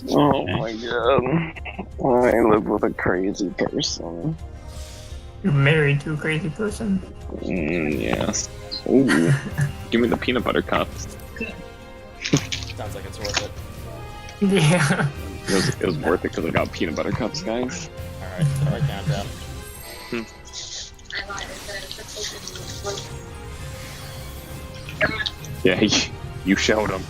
Oh my god. I live with a crazy person. You're married to a crazy person. Yes. Ooh. Give me the peanut butter cups. Sounds like it's worth it. Yeah. It was worth it because I got peanut butter cups, guys. Alright, start my countdown. Yeah, you showed them.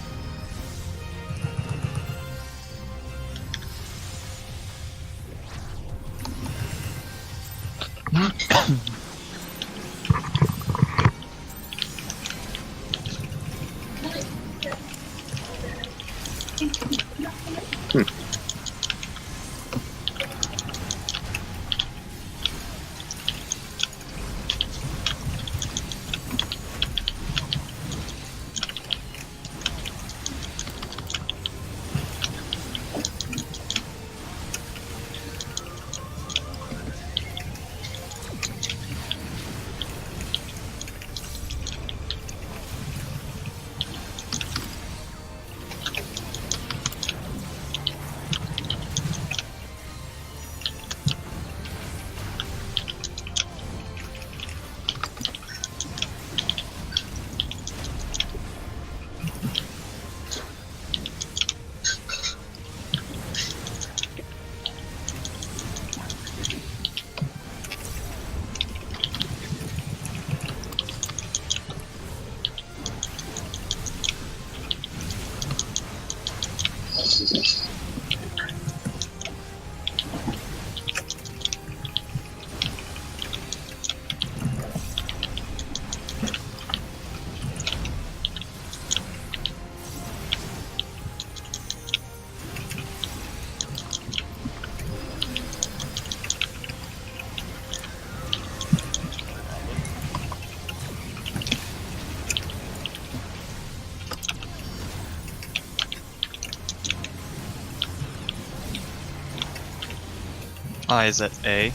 Is at A.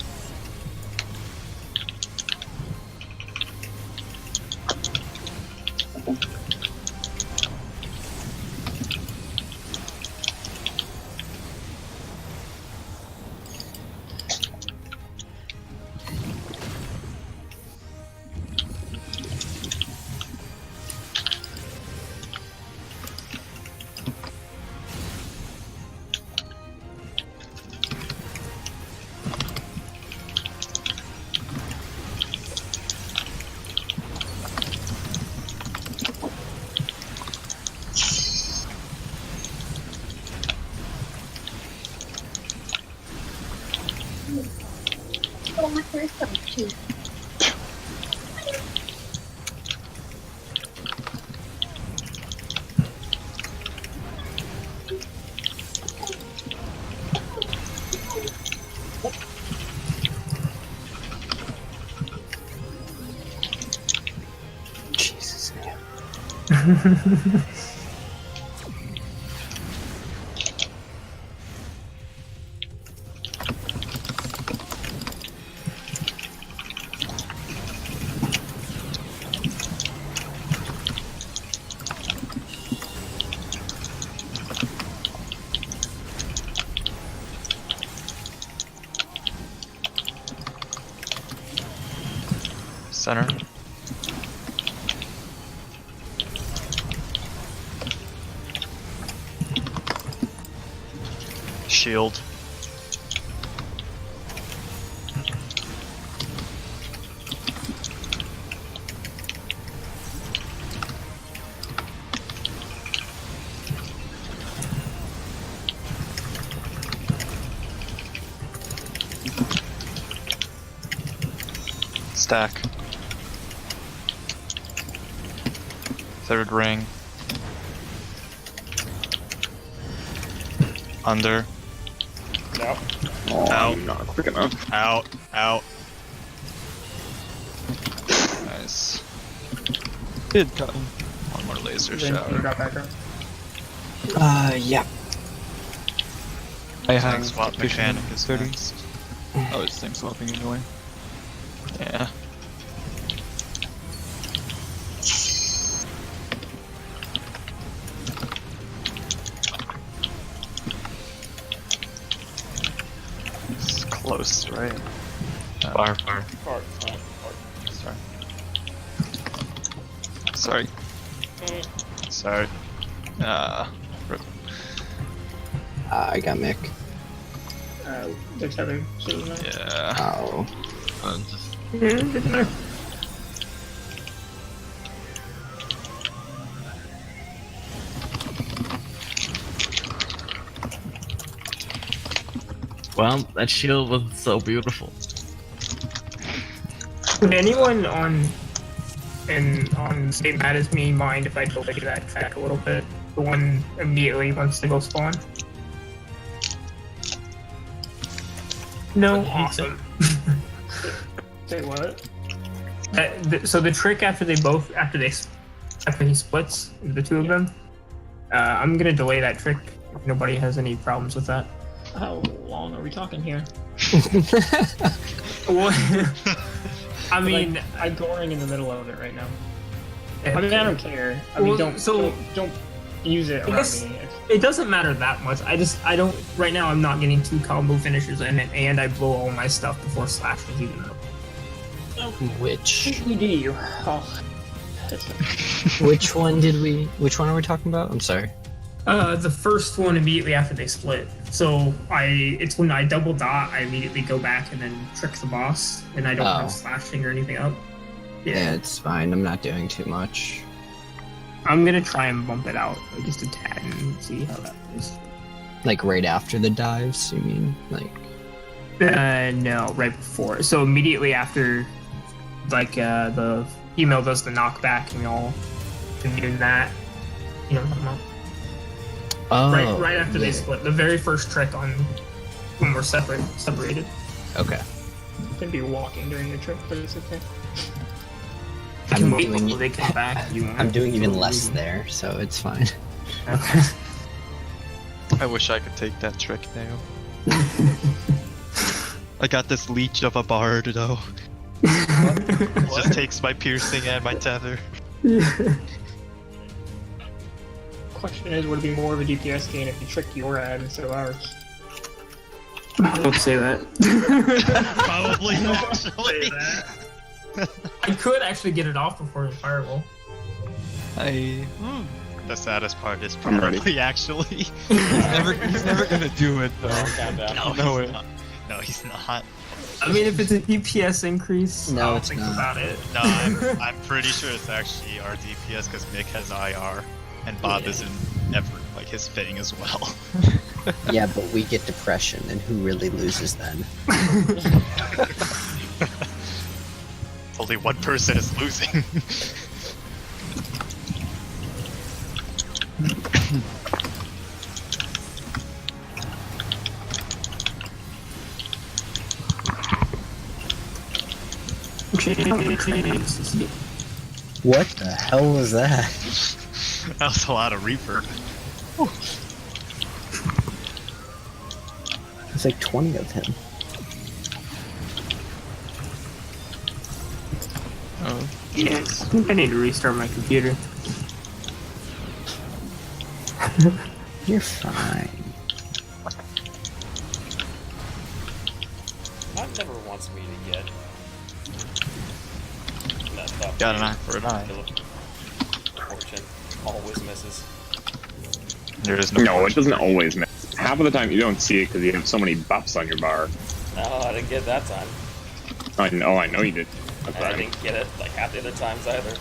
Jesus. Center. Shield. Stack. Third ring. Under. No. Oh, Out. I'm not quick enough. Out. Out. Nice. Good cutting. One more laser Then you shot. got back up. Yeah. I Tank have swap efficient mechanic is 30. next. Oh, it's tank swapping anyway. Yeah. close, right? Far. Fart. Fart. Sorry. Sorry. Rip. I got Mick. There's other shit. Yeah. Oh. Well, that shield was so beautiful. Would anyone on St. Matt as me mind if I delay that track a little bit? The one immediately once they go spawn? No? What did he say? Awesome. Say what? So the trick after he splits, the two of them, I'm gonna delay that trick if nobody has any problems with that. How long are we talking here? What? I mean, I'm goring in the middle of it right now. I mean, I don't care. I mean, don't use it around me. It doesn't matter that much. I don't. Right now, I'm not getting 2 combo finishers in it, and I blow all my stuff before Slash is even up. Which Which one are we talking about? I'm sorry. The first one immediately after they split. So it's when I double dot, I immediately go back and then trick the boss, and I don't have slashing or anything up. Yeah, it's fine. I'm not doing too much. I'm gonna try and bump it out just a tad and see how that goes. Like right after the dives, you mean? Like no, right before. So immediately after, like the female does the knockback, and we all doing that. You know what I'm talking about? oh, Right after they split. The very first trick on when we're separated. Okay. Gonna be walking during the trick, but it's okay. I'm Wait doing until they come back. I'm doing even less there, so it's fine. Okay. I wish I could take that trick now. I got this leech of a bard though. It just takes my piercing and my tether. Question is, would it be more of a DPS gain if you tricked your ad instead of ours? Don't say that. Probably actually. I could actually get it off before the firewall. The saddest part is I'm ready. probably actually. He's never gonna do it though. Countdown. No, he's not. No, he's not. I mean, if it's a DPS increase, No, I'll it's think not. about it. No, I'm pretty sure it's actually our DPS because Mick has IR and Bob isn't ever like his thing as well. Yeah, but we get depression, and who really loses then? Only one person is losing. What the hell was that? That was a lot of reverb. There's like 20 of him. Oh. Yes, I think I need to restart my computer. You're fine. That never wants me to get that stuff. Got an eye for an eye. Fortune always misses. There is no. No, it doesn't always miss. Half of the time you don't see it because you have so many buffs on your bar. No, I didn't get that time. I know you did. That's And I right. didn't get it like half the other times either.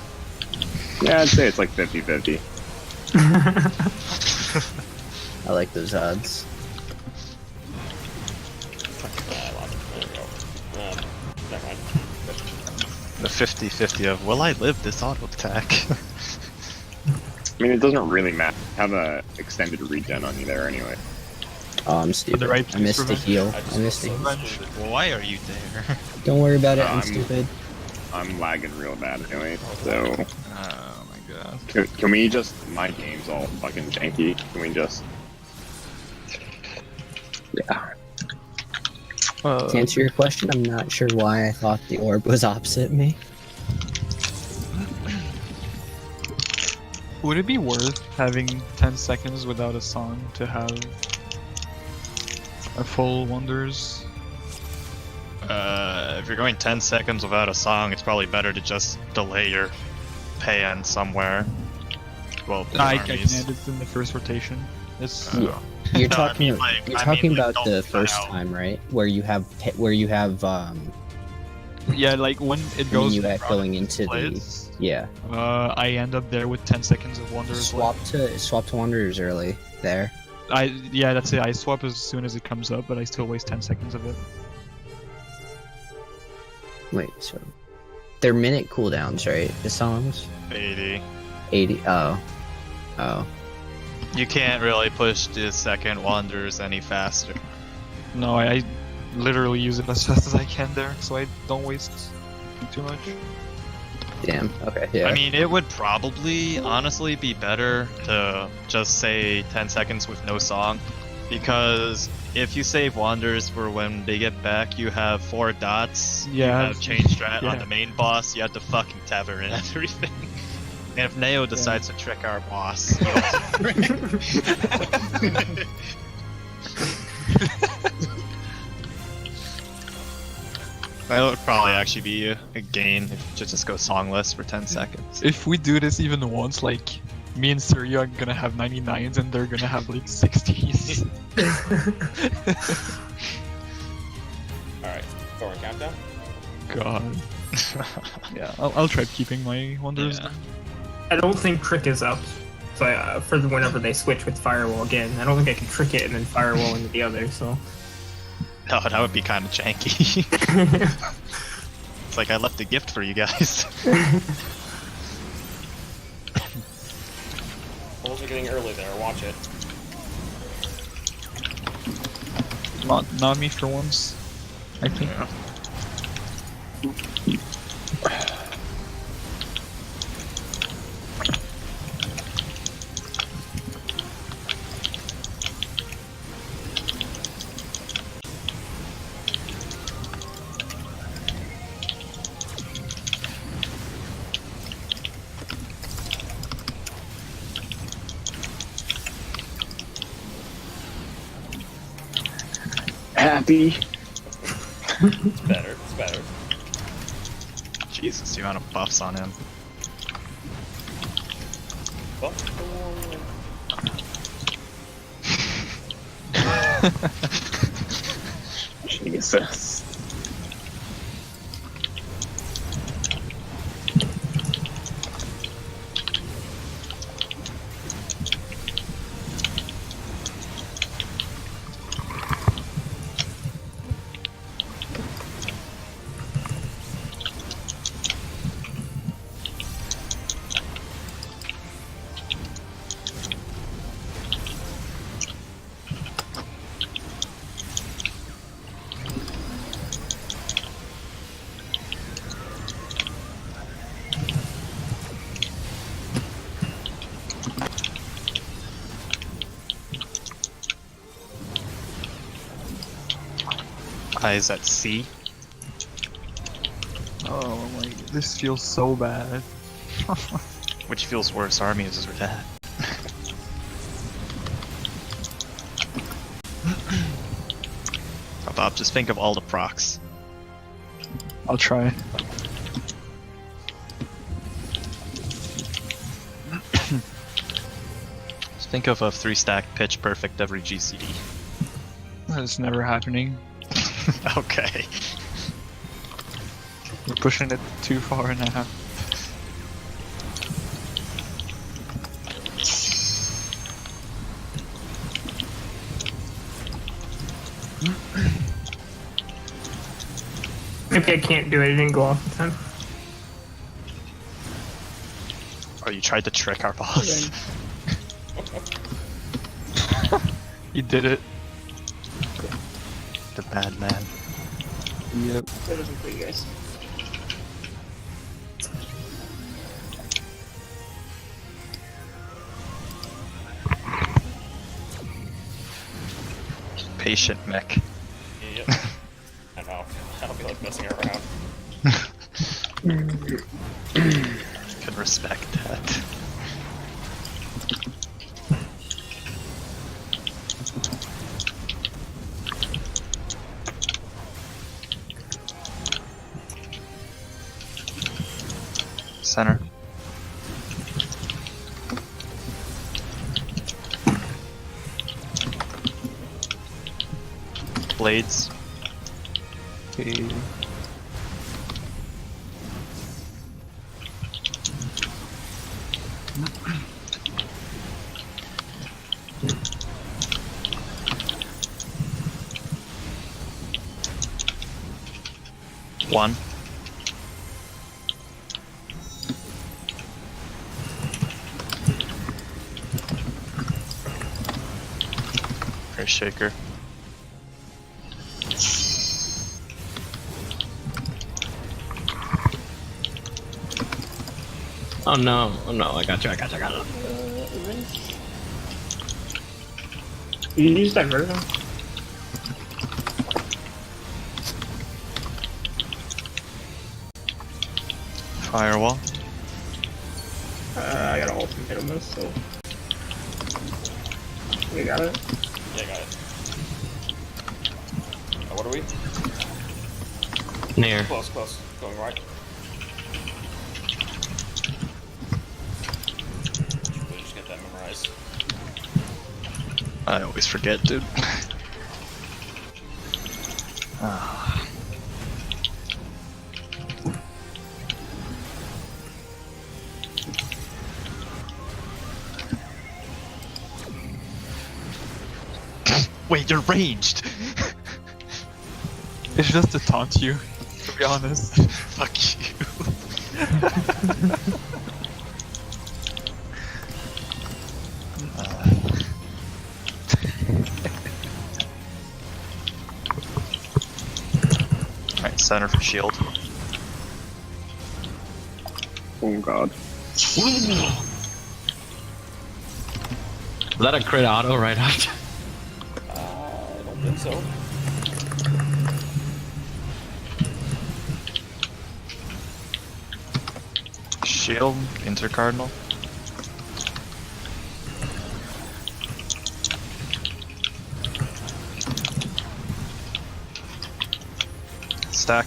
Yeah, I'd say it's like 50-50. I like those odds. I lost it. There we go. Never mind. The 50-50 of will I live this auto attack? I mean, it doesn't really matter. Have a extended regen on you there anyway. Oh, I'm stupid. right I missed the revenge. heal. I just I missed feel it. so stupid. Why are you there? Don't worry about it. I'm I'm- stupid. I'm lagging real bad anyway, so... Oh my god. Can we just... My game's all fucking janky. Can we just... Yeah. To answer your question, I'm not sure why I thought the orb was opposite me. Would it be worth having 10 seconds without a song to have a full Wonders If you're going 10 seconds without a song, it's probably better to just delay your pay end somewhere. Well, I armies. can. It's in the first rotation. It's You're No, I talking. mean, like- you're I talking mean, like, about don't the cut first out. time, right? Where you have yeah, like when it goes minuet from going into the plays, yeah. I end up there with 10 seconds of wonder as well. Swap to Wanderers early there. Yeah, that's it. I swap as soon as it comes up, but I still waste 10 seconds of it. Wait, so they're minute cooldowns, right? The songs 80. 80. Oh. You can't really push the second Wanderers any faster. No, I literally use it as fast as I can there, so I don't waste too much. Damn. Okay. Yeah. I mean, it would probably, honestly, be better to just say 10 seconds with no song, because if you save Wanderers for when they get back, you have 4 dots, Yeah. you have change strat Yeah. on the main boss, you have to fucking tether in everything. And if Neo decides to trick our boss, you that would probably actually be a gain if you just go songless for 10 seconds. If we do this even once, like, me and Surya are gonna have 99s and they're gonna have like 60s. Alright, forward countdown. God. Yeah, I'll try keeping my wonders. Yeah. I don't think trick is up. So for whenever they switch with firewall again, I don't think I can trick it and then firewall into the other. So No, that would be kind of janky. It's like I left a gift for you guys. Bulls are getting early there, watch it. Not me for once, I think. Yeah. Happy. It's better, it's better. Jesus, the amount of buffs on him. Well, Jesus. Eyes at sea. Oh my, this feels so bad. Which feels worse, armies or that? Oh, Bob, just think of all the procs. I'll try. Just think of a 3-stack pitch perfect every GCD. That's never happening. Okay. We're pushing it too far now. maybe I can't do it. It didn't go off in time. Oh, you tried to trick our boss. You did it. The bad man. Yep. That wasn't for you guys. Patient mech. yep. I know. I don't feel like messing around. Can respect that. Center. Blades. Okay. One. Earth Shaker. Oh no, I got you. You use diversion? Firewall. I got an ultimate on this, so. We got it. Yeah, got it. What are we? Near. Close. Going right. We'll just get that memorized. I always forget, dude. Wait, you're ranged! It's just to taunt you, to be honest. Fuck you. Alright, center for shield. Oh god. Was that a crit auto right after? I don't think so. Shield, intercardinal. Stack.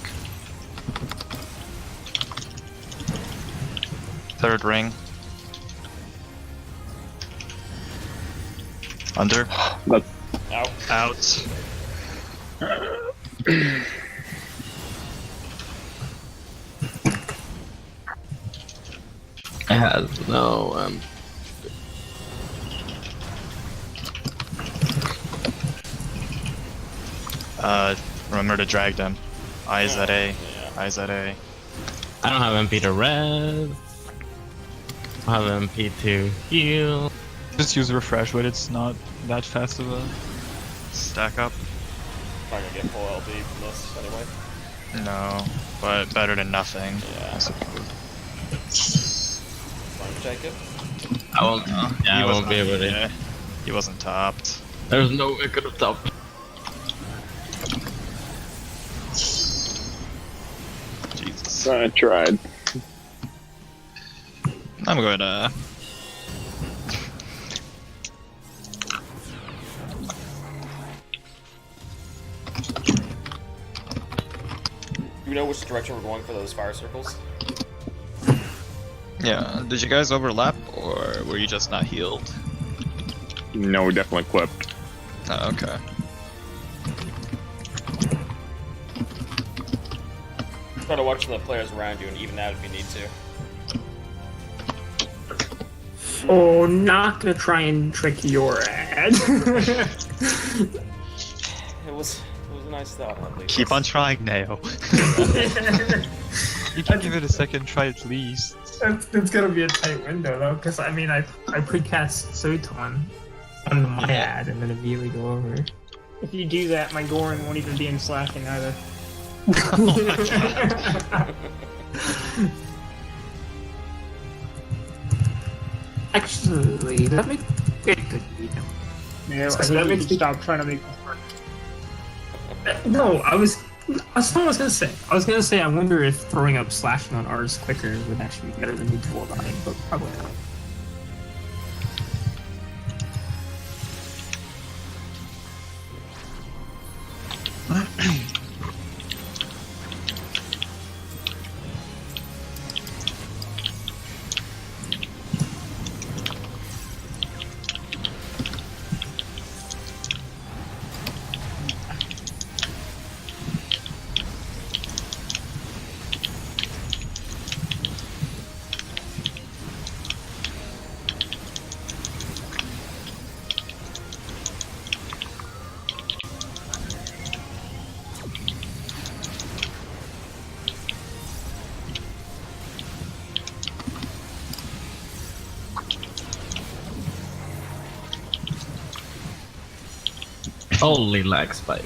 Third ring. Under. That's Out. Out. It has no Remember to drag them. Eyes at A. Yeah. Eyes at A. I don't have MP to res. I have MP to heal. Just use refresh, but it's not that fast of a. Stack up. Probably gonna get full LB from this anyway. No, but better than nothing. Yeah. I suppose. Want to take it? I won't. Yeah, I won't be able to. Yeah, he wasn't topped. There's no way I could have stopped. Jesus. I tried. I'm going to. Do we know which direction we're going for those fire circles? Yeah, did you guys overlap or were you just not healed? No, definitely clipped. Oh, okay. Try to watch the players around you and even out if you need to. Oh, not gonna try and trick your ad. It was a nice thought, at least. Keep on trying, Neo. You can give it a second try at least. It's gonna be a tight window though, because I mean I precast Soton on my ad and then immediately go over. If you do that, my Goran won't even be in slashing either. Actually, that makes it could be. Yeah, that makes me stop trying to make this work. No, that's what I was gonna say. I was gonna say I wonder if throwing up slashing on ours quicker would actually be better than mutual dying, but probably not. Holy lag spike.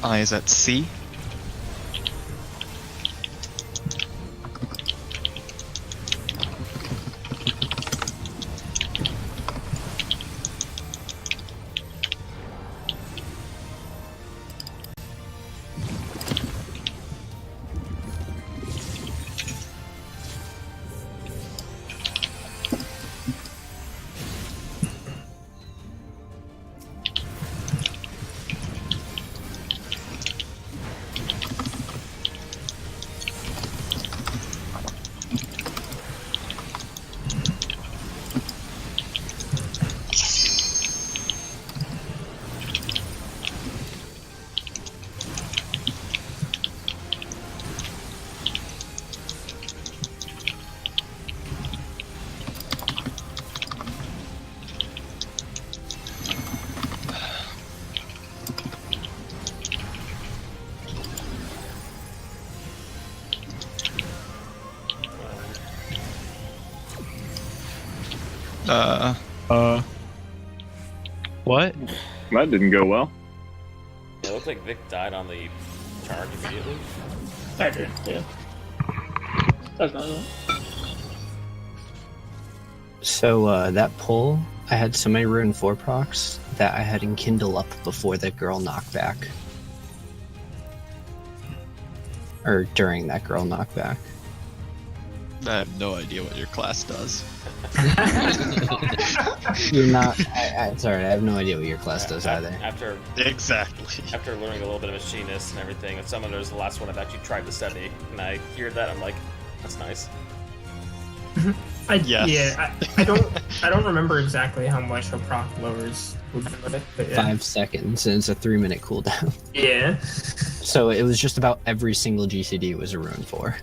Eyes at C. What? That didn't go well. It looked like Vic died on the charge immediately. I did, yeah. That's not it. So that pull, I had so many Rune 4 procs that I had Enkindle up before the girl knockback. Or during that girl knockback. I have no idea what your class does. You're not. Sorry, I have no idea what your class does either. Exactly. After learning a little bit of Machinist and everything, and Summoner is the last one I've actually tried to study, and I hear that, I'm like, that's nice. Yeah, I don't remember exactly how much a proc lowers would do with it, but yeah. 5 seconds, and it's a 3-minute cooldown. Yeah. So it was just about every single GCD was a Rune 4.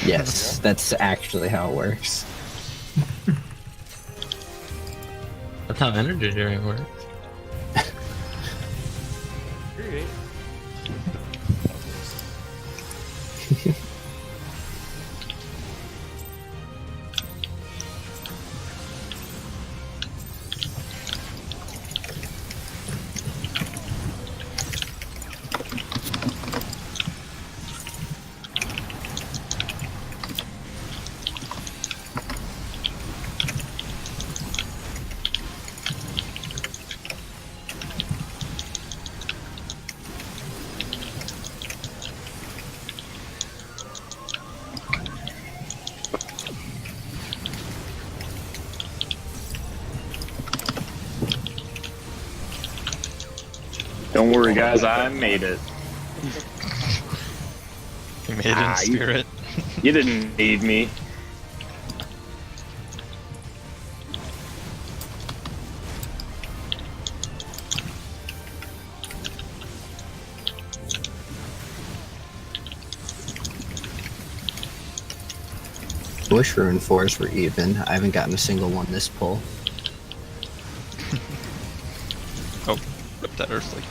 Yes, that's actually how it works. That's how energy drink works. Great. Don't worry, guys, I made it. You made it in spirit. You didn't need me. Wish Rune 4s were even. I haven't gotten a single one this pull. Oh, rip that Earthly.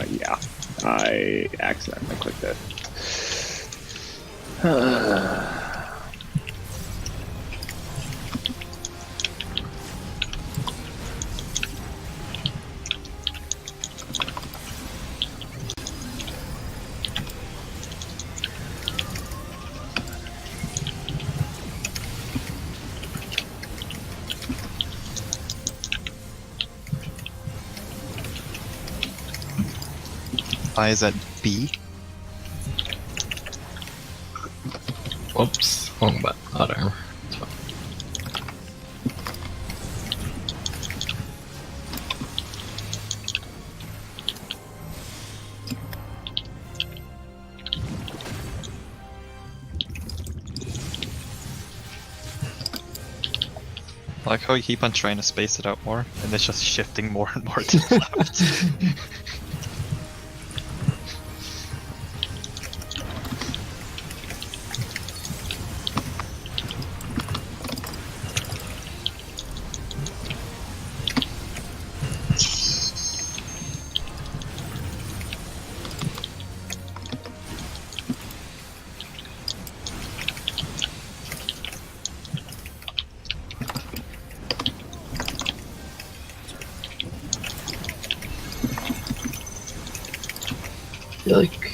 Yeah. I accidentally clicked it. I is at B. Whoops. Wrong button. Whatever. It's fine. I like how you keep on trying to space it out more, and it's just shifting more and more to the left. I feel like...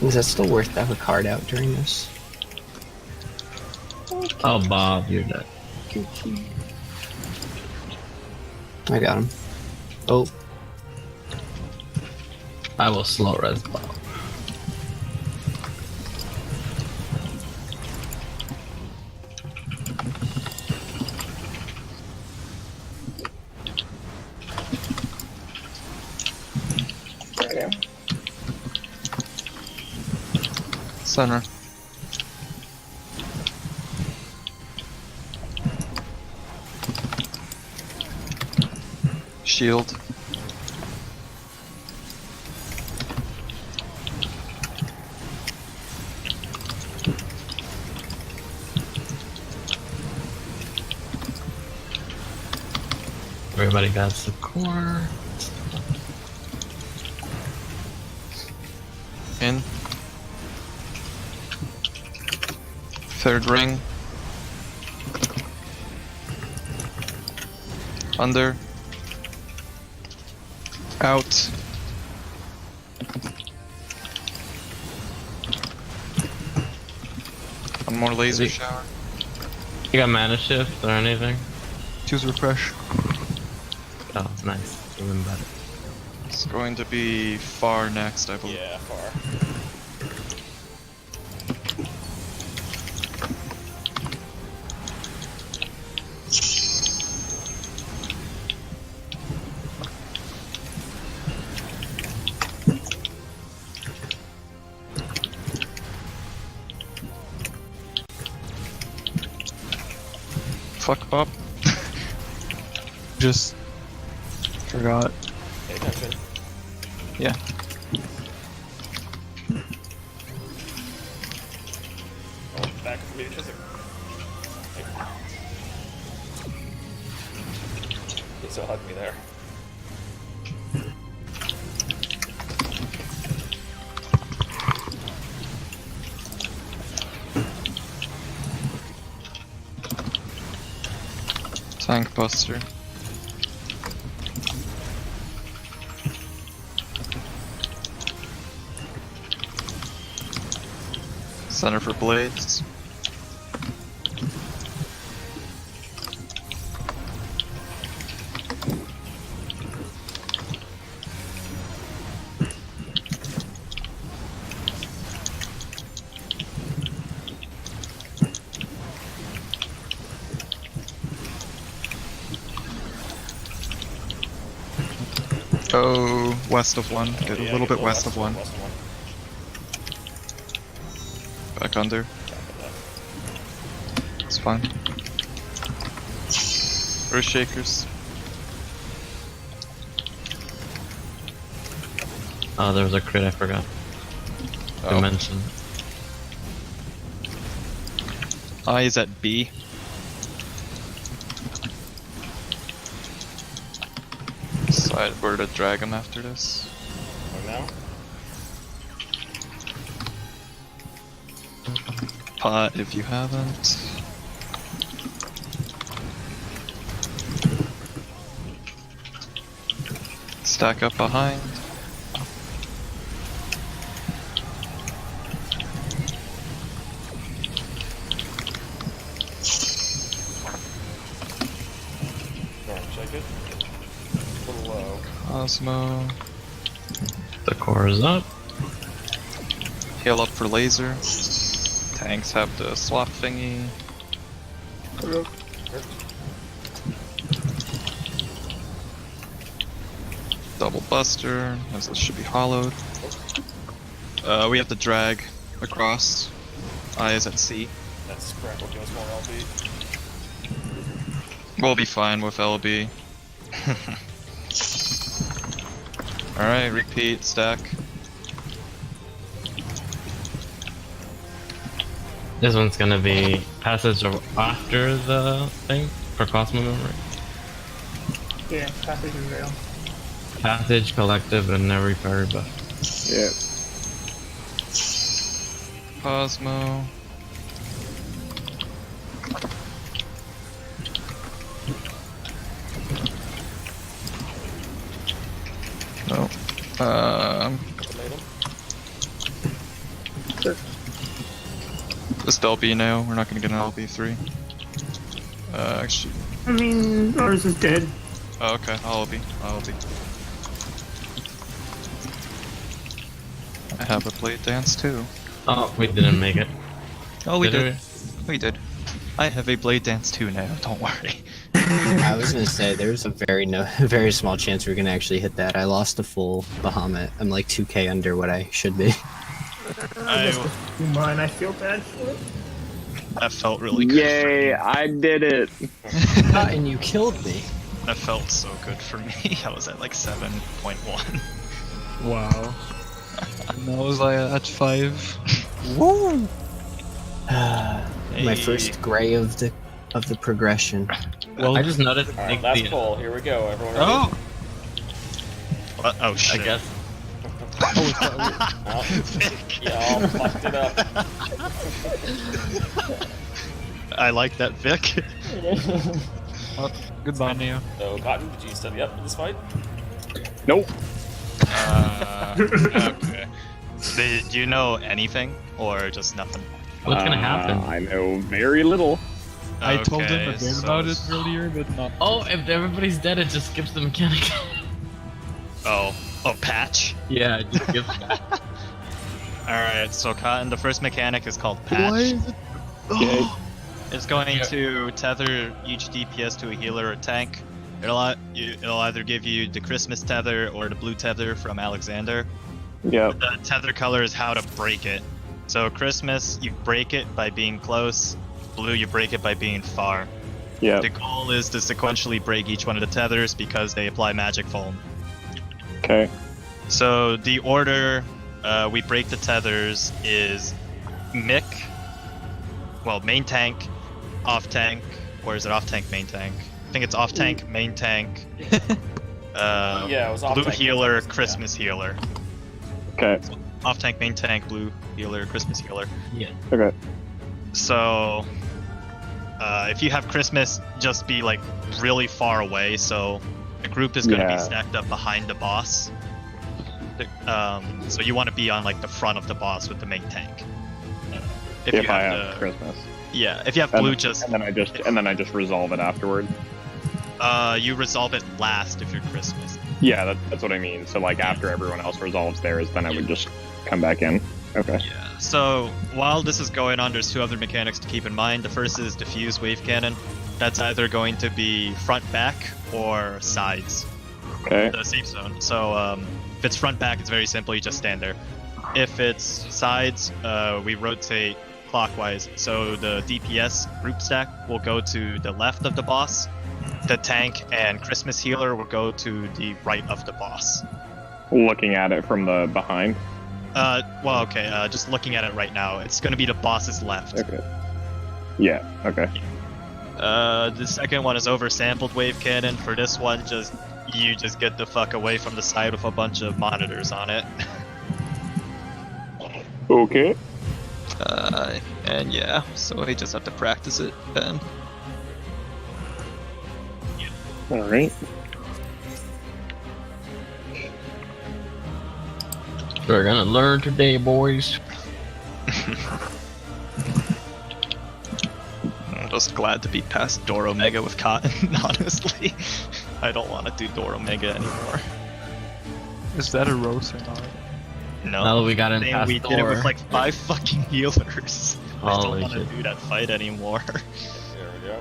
Is that still worth to have a card out during this? Oh, Bob, you're dead. I got him. Oh, I will slow res Bob. Center. Shield. Everybody got the core. In. Third ring. Under. Out. One more laser Is it- shower. You got mana shift or anything? Choose refresh. Oh, nice. Even better. It's going to be far next, I believe. Yeah, far. Fuck Bob. Just forgot. Pay attention. Yeah. Oh, back for me to physics. He still hugged me there. Tank buster. Center for blades. Oh, west of one. Get Yeah, a little get bit west of one. West of one. Back under. It's fine. Earth shakers. Oh, there was a crit I forgot to Oh. mention. I is at B. Decide where to drag him after this. Or now? Pot if you haven't. Stack up behind. Norm, check it. A little low. Osmo. The core is up. Heal up for laser. Tanks have the swap thingy. Double buster, as this should be hollowed. We have to drag across. I is at C. That's correct. We'll give us more LB. We'll be fine with LB. Alright, repeat, stack. This one's gonna be passage after the thing for Cosmo memory. Yeah, passage and rail. Passage, collective, and every fairy buff. Yeah. Cosmo. No. Sure. Just LB now. We're not gonna get an LB3. Actually. I mean, ours is dead. Oh, okay. I'll LB. I have a blade dance too. Oh, we didn't make it. Oh, we Did did. We did. I have a blade dance too now. Don't worry. I was gonna say there's a very small chance we're gonna actually hit that. I lost a full Bahamut. I'm like 2k under what I should be. Mine, I feel bad for it. That felt really good. Yay! I did it. And you killed me. That felt so good for me. I was at like 7.1. Wow. And I was like at 5. Woo! My Hey. first gray of the progression. Well, I just noticed. Alright, like, last the- pull. Here we go. Everyone ready? Oh! What? Oh I shit. guess. Oh, y'all fucked it up. I like that, Vic. goodbye, Neo. So, Cotton, did you study up for this fight? Nope. Okay. Do you know anything, or just nothing? What's gonna happen? I know very little. I told him a Okay, bit so- about it earlier, but not. Oh, if everybody's dead, it just skips the mechanic. Oh, patch? Yeah, it just skips that. Alright, so Cotton, the first mechanic is called patch. Why is it? Okay. It's going to tether each DPS to a healer or tank. It'll either give you the Christmas tether or the blue tether from Alexander. Yep. The tether color is how to break it. So Christmas, you break it by being close. Blue, you break it by being far. Yep. The goal is to sequentially break each one of the tethers because they apply magic foam. Okay. So the order we break the tethers is Mick, well, main tank, off tank, or is it off tank, main tank? I think it's off tank, main tank, Yeah, it was off blue tank, healer, yeah. Christmas healer. Okay. Off tank, main tank, blue healer, Christmas healer. Yeah. Okay. So if you have Christmas, just be like really far away. So the group is going to Yeah. be stacked up behind the boss. So you want to be on like the front of the boss with the main tank. If you If I have have Christmas. yeah, if you have And- blue, just and then I just resolve it afterward. you resolve it last if you're Christmas. Yeah, that's what I mean. So like after everyone else resolves theirs, then I would just come back in. Okay. Yeah. So while this is going on, there's two other mechanics to keep in mind. The first is diffuse wave cannon. That's either going to be front back or sides. Okay. The safe zone. So if it's front back, it's very simple. You just stand there. If it's sides, we rotate clockwise. So the DPS group stack will go to the left of the boss. The tank and Christmas healer will go to the right of the boss. Looking at it from the behind. Well, okay. Just looking at it right now, it's going to be the boss's left. Okay. Yeah. Okay. The second one is oversampled wave cannon. For this one, you just get the fuck away from the side with a bunch of monitors on it. Okay. And yeah, so I just have to practice it then. All right. We're gonna learn today, boys. I'm just glad to be past Door Omega with Cotton, honestly. I don't want to do Door Omega anymore. Is that a rose or not? No. Now that we got in Damn, past we did it with door. like 5 fucking healers. I don't Holy want to shit. do that fight anymore. There we go.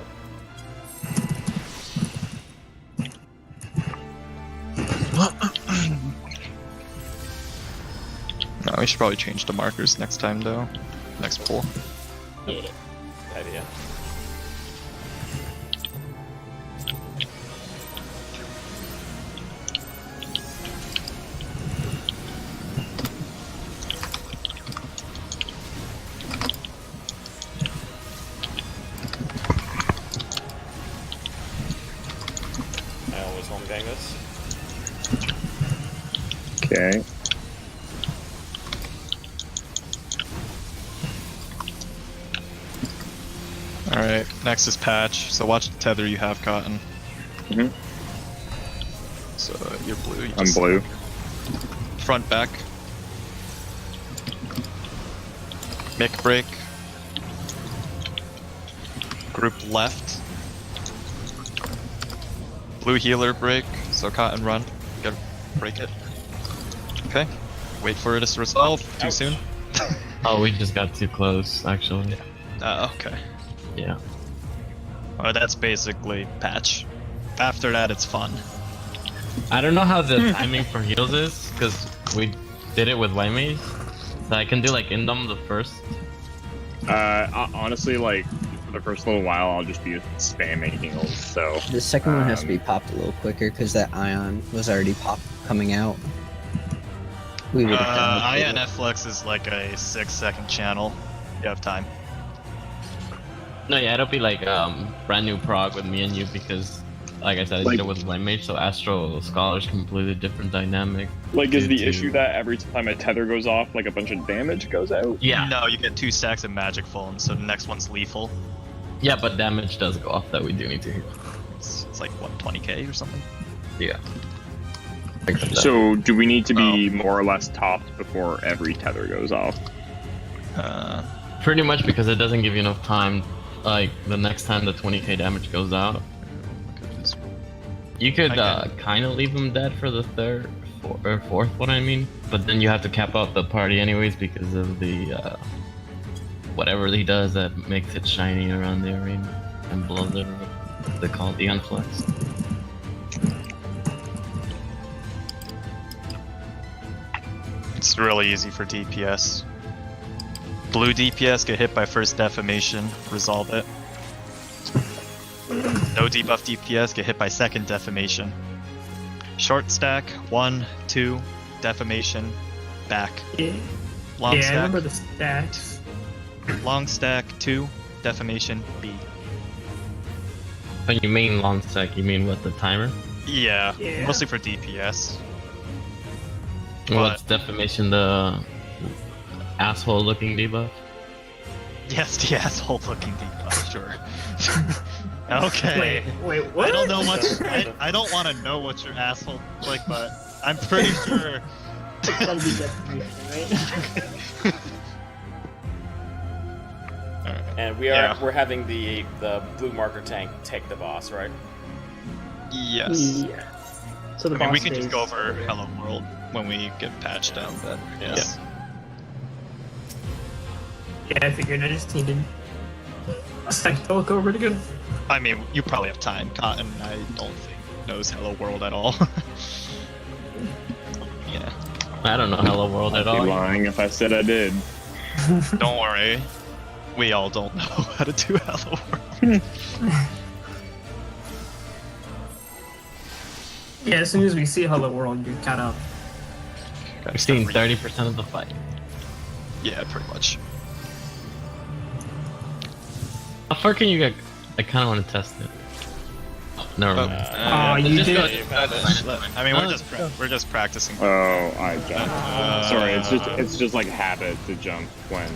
No, we should probably change the markers next time though. Next pull. Idea. I always home gang this. Okay. Alright, next is patch. So watch the tether you have, Cotton. Mhm. So you're blue. You I'm just blue. front back. Mick break. Group left. Blue healer break. So Cotton run. Gotta break it. Okay. Wait for it to resolve. Too soon. Oh, we just got too close, actually. Okay. Yeah. Oh, that's basically patch. After that, it's fun. I don't know how the timing for heals is, because we did it with White Mage. So I can do like Indom the first. Honestly, like, for the first little while, I'll just be spamming heals, so... The second one has to be popped a little quicker because that ion was already coming out. We would have done it. INF Flex is like a 6-second channel. You have time. No, yeah, it'll be like brand new prog with me and you because, like I said, I Like- did it with White Mage, so Astro Scholar's completely different dynamic. Like, is the due to- issue that every time a tether goes off, like, a bunch of damage goes out? Yeah. No, you get 2 stacks of magic phones, so the next one's lethal. Yeah, but damage does go off that we do need to heal. It's like, what, 20k or something? Yeah. So, do we need to be more or less topped before every tether goes off? Pretty much because it doesn't give you enough time. Like the next time the 20k damage goes out, you could kind of leave him dead for the fourth one. I mean, but then you have to cap out the party anyways because of the whatever he does that makes it shiny around the arena and blows it up. They call it the unflex. It's really easy for DPS. Blue DPS get hit by first defamation, resolve it. No debuff DPS get hit by second defamation. Short stack, 1, 2, defamation, back. Yeah, Long yeah I stack, remember the stacks. long stack, 2, defamation, B. When you mean long stack, you mean what, the timer? Yeah, Yeah. mostly for DPS. What's defamation, the asshole looking debuff? Yes, the asshole looking debuff, sure. Okay. Wait, what? I don't know much. I don't want to know what your asshole looks like, but I'm pretty sure. That'll be defamation, right? And we're having the blue marker tank take the boss, right? Yes. Yeah. So the I mean, we boss can just stays go over there. Hello World when we get patched down. Then yes. Yeah, I figured I just needed a second to look over it again. I mean, you probably have time. Cotton, I don't think knows Hello World at all. Yeah. I don't know Hello World at I'd be all. lying if I said I did. Don't worry. We all don't know how to do Hello World. Yeah, as soon as we see Hello World, you're kind of... We've seen 30% of the fight. Yeah, pretty much. How far can you get? I kind of want to test it. Oh, never mind. Oh, you Just did go- it. I mean, we're just practicing. Oh, I jumped. Sorry, it's just like habit to jump when...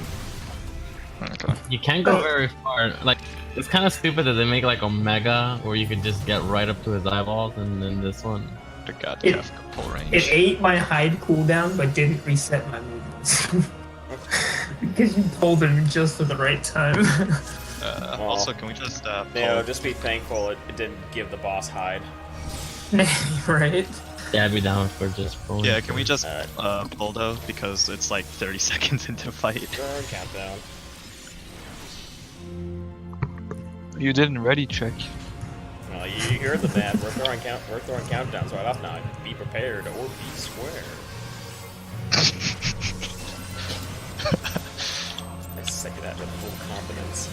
Okay. You can't go very far. Like, it's kind of stupid that they make like Omega, where you could just get right up to his eyeballs, and then this one. The goddamn pull range. It ate my hide cooldown, but didn't reset my movements. Because you pulled him just at the right time. Also, can we just You know, just be thankful it didn't give the boss hide. Right? Yeah, I'd be down for just rolling. Yeah, can we just Alright. bulldo because it's like 30 seconds into fight. Burn countdown. You didn't ready check. Well, you heard the band. We're throwing countdowns right off now. Be prepared or be square. I say that with full confidence.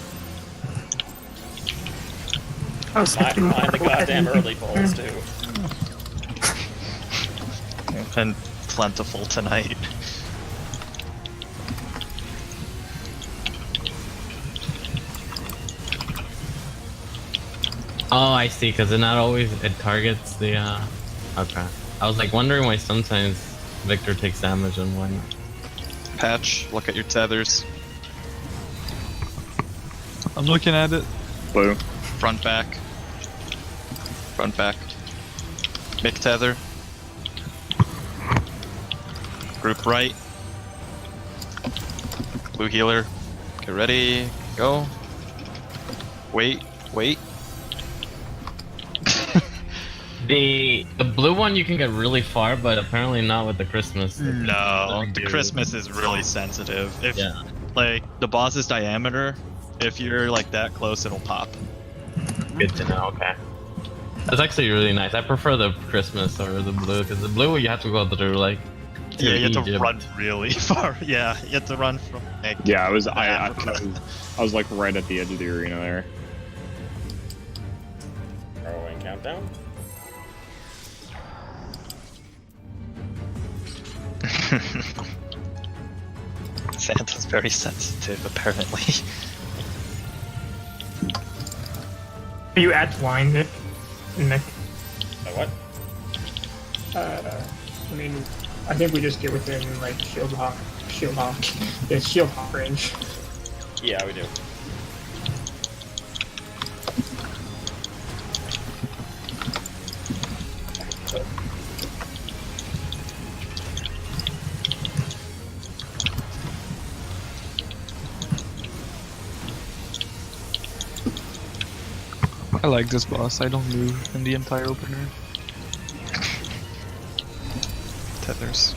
I was thinking Mind the goddamn early polls too. And plentiful tonight. Oh, I see, because it not always it targets the okay. I was like wondering why sometimes Victor takes damage and why not. Patch, look at your tethers. I'm looking at it. Blue. Front back. Front back. Mick tether. Group right. Blue healer. Get ready. Go. Wait. Wait. The blue one you can get really far, but apparently not with the Christmas. No, the Dude. Christmas is really sensitive. If Yeah. like the boss's diameter, if you're like that close, it'll pop. Good to know. Okay. That's actually really nice. I prefer the Christmas or the blue, because the blue you have to go through like. Yeah, you have to Egypt. run really far. Yeah, you have to run from. Like, Yeah, I was like right at the edge of the arena there. Throwing countdown. Santa's very sensitive, apparently. Are you at line, Nick? Nick? What? I mean, I think we just get within like shield hawk, yeah, shield hawk range. Yeah, we do. I like this boss. I don't move in the entire opener. Tethers.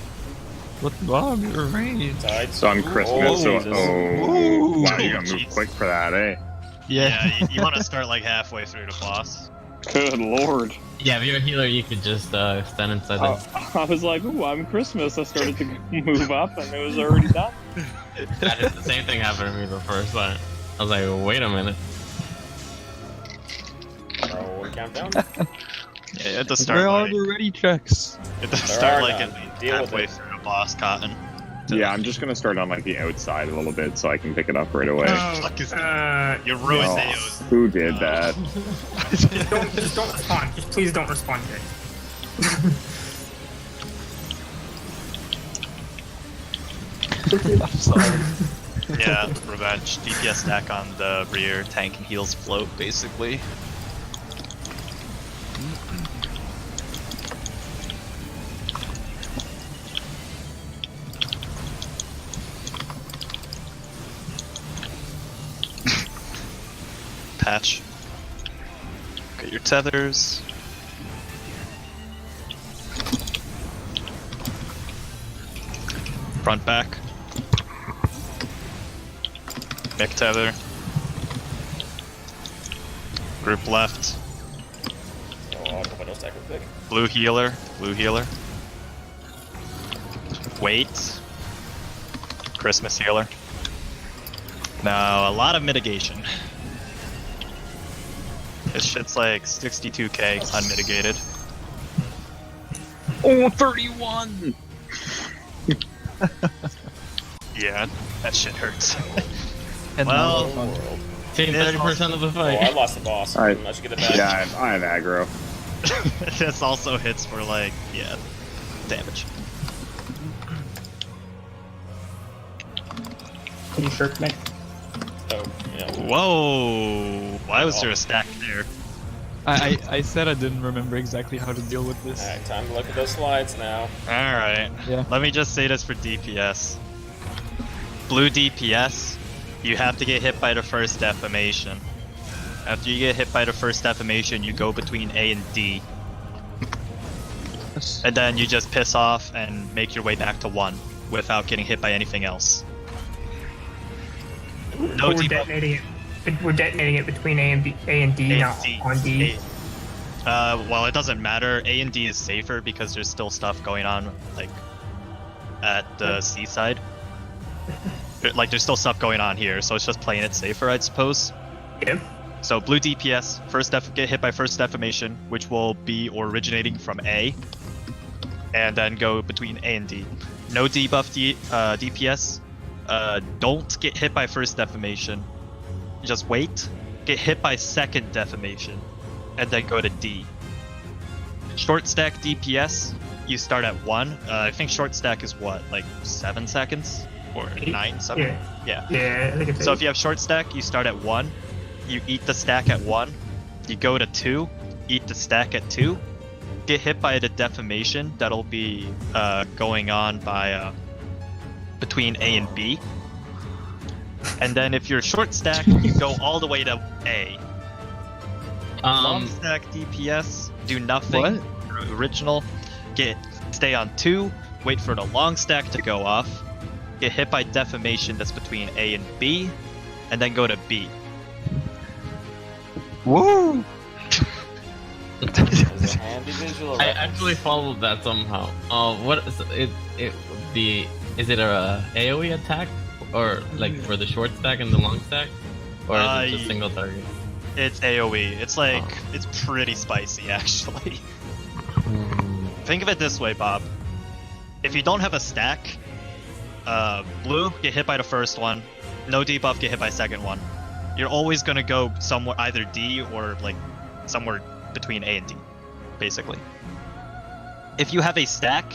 What Bob? You're right. Tides. So on Christmas, so Jesus. oh wow, you Oh, gotta move jeez. quick for that, eh? Yeah, you want to start like halfway through the boss. Good lord. Yeah, if you're a healer, you could just stand inside I was like, ooh, I'm Christmas. I started to move up and it was already done. the same thing happened to me the first time. I was like, wait a minute. Throwing countdown. Yeah, you have to start Where are like, the ready checks? you have to There start are like none. at Deal with halfway it. through the boss, Cotton. Yeah, I'm just gonna start on like the outside a little bit so I can pick it up right away. Fuck is you ruined Oh, Theo's. who did that? Just don't respond. Just please don't respond yet. I'm sorry. Yeah, revenge. DPS stack on the rear, tank and heals float, basically. Patch. Get your tethers. Front back. Mick tether. Group left. Oh, I'll put no stack real quick. Blue healer. Blue healer. Wait. Christmas healer. Now, a lot of mitigation. This shit's like 62k unmitigated. Oh, 31! Yeah, that shit hurts. And Well, World. Take 30% of the Oh, fight. I lost the boss. Alright. I should get it back. Yeah, I have aggro. this also hits for like, yeah, damage. Can you shirk, Nick? Oh, yeah. Whoa! Why was there a stack there? I said I didn't remember exactly how to deal with this. Alright, time to look at those slides now. Alright. Yeah. Let me just say this for DPS. Blue DPS, you have to get hit by the first defamation. After you get hit by the first defamation, you go between A and D. And then you just piss off and make your way back to 1 without getting hit by anything else. No we're debuff. detonating it. We're detonating it between A and D, A not and D. on D. Well, it doesn't matter. A and D is safer because there's still stuff going on, like, at the seaside. Like, there's still stuff going on here, so it's just playing it safer, I suppose. Yep. So, blue DPS, get hit by first defamation, which will be originating from A, and then go between A and D. No debuff DPS, don't get hit by first defamation. Just wait, get hit by second defamation, and then go to D. Short stack DPS, you start at 1. I think short stack is what, like 7 seconds? Or 9, 7? Yeah. Yeah. Yeah, I think it's So 8. if you have short stack, you start at 1. You eat the stack at 1. You go to 2. Eat the stack at 2. Get hit by the defamation. That'll be going on by between A and B. And then if you're short stack, you go all the way to A. Long stack DPS, do nothing. What? Original. Stay on 2. Wait for the long stack to go off. Get hit by defamation that's between A and B, and then go to B. Woo! There's a handy visual. I actually followed that somehow. What is it? Is it a AOE attack, or like for the short stack and the long stack, or is it just single target? It's AOE. It's like it's pretty spicy actually. Think of it this way, Bob. If you don't have a stack, blue get hit by the first one, no debuff get hit by second one. You're always gonna go somewhere either D or like somewhere between A and D, basically. If you have a stack,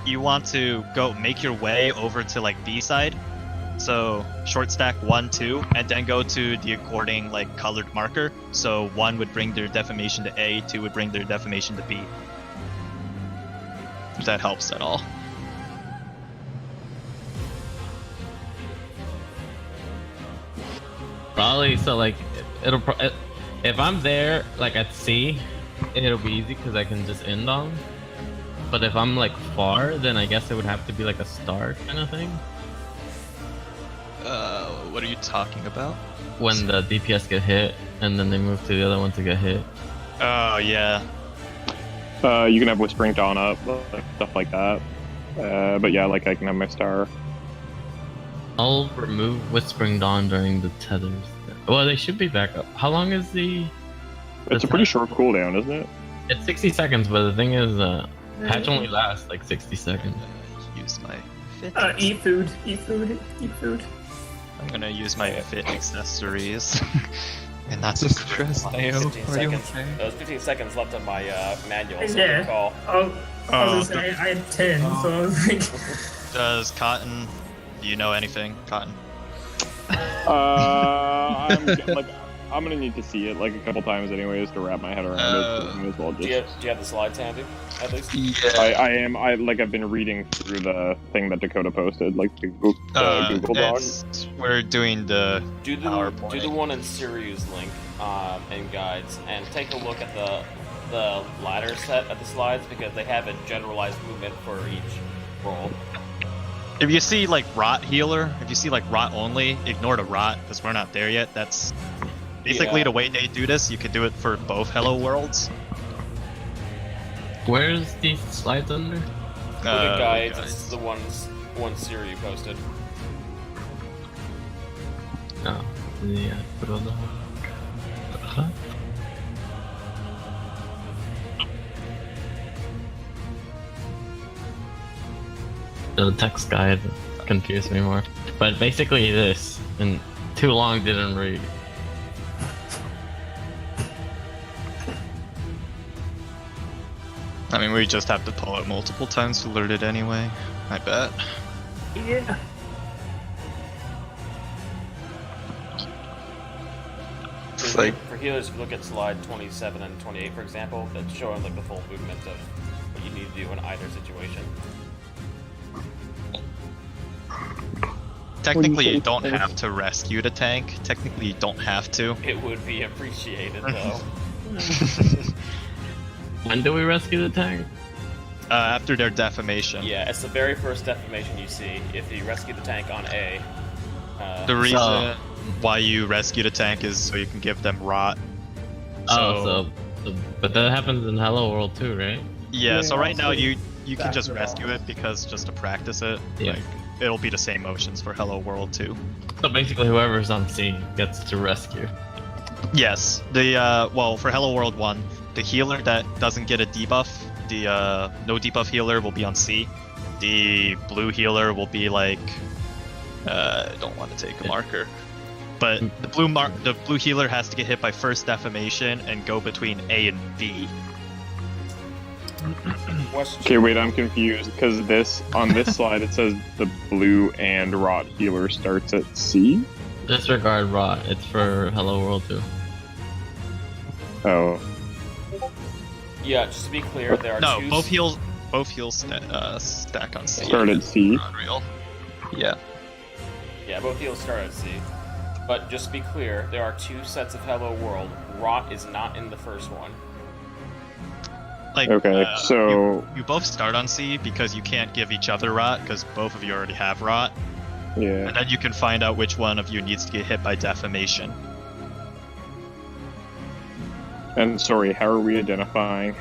you want to go make your way over to like B side. So short stack 1, 2, and then go to the according like colored marker. So 1 would bring their defamation to A, 2 would bring their defamation to B. If that helps at all. Probably. So like if I'm there like at C, it'll be easy because I can just end on. But if I'm like far, then I guess it would have to be like a star kind of thing. What are you talking about? When the DPS get hit, and then they move to the other one to get hit. Oh yeah. You can have Whispering Dawn up, stuff like that. But yeah, like I can have my star. I'll remove Whispering Dawn during the tethers. Well, they should be back up. How long is the It's a pretty short cooldown, isn't it? It's 60 seconds, but the thing is, patch only lasts like 60 seconds. Use my fit. Eat food. Eat food. Eat food. I'm gonna use my fit accessories. And that's So stressed, Neo. 15 Are you seconds. okay? There was 15 seconds left on my manual, so Yeah. recall. I was gonna say, I had 10, so I was like... Does Cotton, do you know anything, Cotton? I'm gonna need to see it like a couple times anyways to wrap my head around it. So I may as well Do just... you have the slides handy, at least? Yeah. I've been reading through the thing that Dakota posted, like the Google Doc. We're doing the Do the PowerPoint. one in Sirius link in guides, and take a look at the ladder set of the slides because they have a generalized movement for each role. If you see like rot healer, if you see like rot only, ignore the rot because we're not there yet. That's basically Yeah. the way they do this. You could do it for both Hello Worlds. Where's these slides under? Look at guides. It's the one Siri posted. No. Yeah, put on the. Huh? The text guide confused me more. But basically this, and too long didn't read. I mean, we just have to pull it multiple times to learn it anyway. I bet. Yeah. It's like For healers, if you look at slide 27 and 28, for example, that's showing like the full movement of what you need to do in either situation. technically you don't have to rescue the tank. Technically you don't have to. It would be appreciated though. When do we rescue the tank? After their defamation. Yeah, it's the very first defamation you see if you rescue the tank on A. The reason why you rescue the tank is so you can give them rot. But that happens in Hello World too, right? Yeah, so right now also you can just rescue it because just to practice it, Yeah. like it'll be the same motions for Hello World too. So basically, whoever's on C gets to rescue. Yes, the well for Hello World 1, the healer that doesn't get a debuff, the no debuff healer will be on C. The blue healer will be like I don't want to take a marker. But the blue healer has to get hit by first defamation and go between A and B. Okay, wait, I'm confused because on this slide it says the blue and rot healer starts at C. Disregard rot. It's for Hello World too. Oh, Yeah, just to be clear, there are No, two... both heals stack on C. start at C. Unreal. Yeah. Yeah, both heals start at C. But just to be clear, there are two sets of Hello World. Rot is not in the first one. Like, Okay, so you both start on C because you can't give each other rot because both of you already have rot, yeah. and then you can find out which one of you needs to get hit by defamation. And sorry, how are we identifying?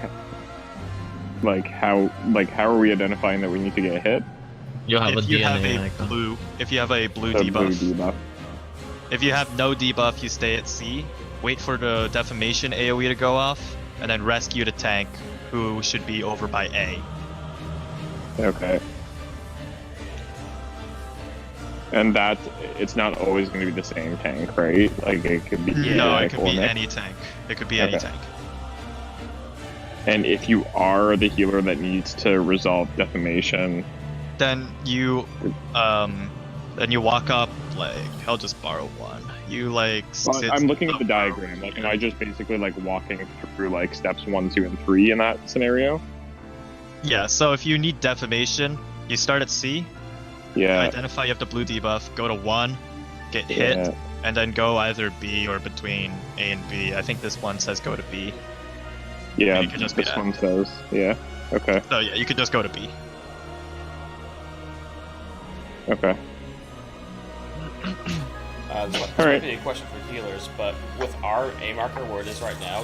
How are we identifying that we need to get hit? You'll have If a you DNA have a icon. blue, if you have a blue The debuff, blue debuff. if you have no debuff, you stay at C. Wait for the defamation AOE to go off, and then rescue the tank, who should be over by A. Okay. And that it's not always going to be the same tank, right? Like it could be No, it like, could be Ornick. any tank. It could be any Okay. tank. And if you are the healer that needs to resolve defamation, Then you walk up like I'll just borrow one. You like sit I'm looking at the up- diagram. Like, am I just basically like walking through like steps 1, 2, and 3 in that scenario? Yeah, so if you need defamation, you start at C, Yeah. identify you have the blue debuff, go to 1, get hit, Yeah. and then go either B or between A and B. I think this one says go to B. Yeah. You could just be This that. one says. Yeah. Okay. So yeah, you could just go to B. Okay. This All right. might be a question for healers, but with our A marker where it is right now,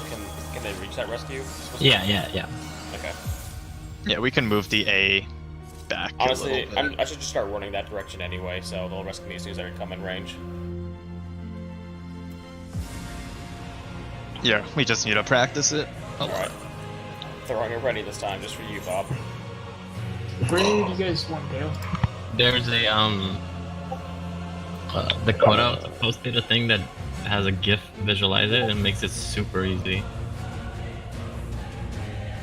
can they reach that rescue? Yeah. Okay. Yeah, we can move the A back Honestly, a little bit. I should just start running that direction anyway, so they'll rescue me as soon as I come in range. Yeah, we just need to practice it a lot. Alright. Throwing it ready this time, just for you, Bob. Where do you guys want Dale? There's a the quota posted a thing that has a GIF visualize it and makes it super easy.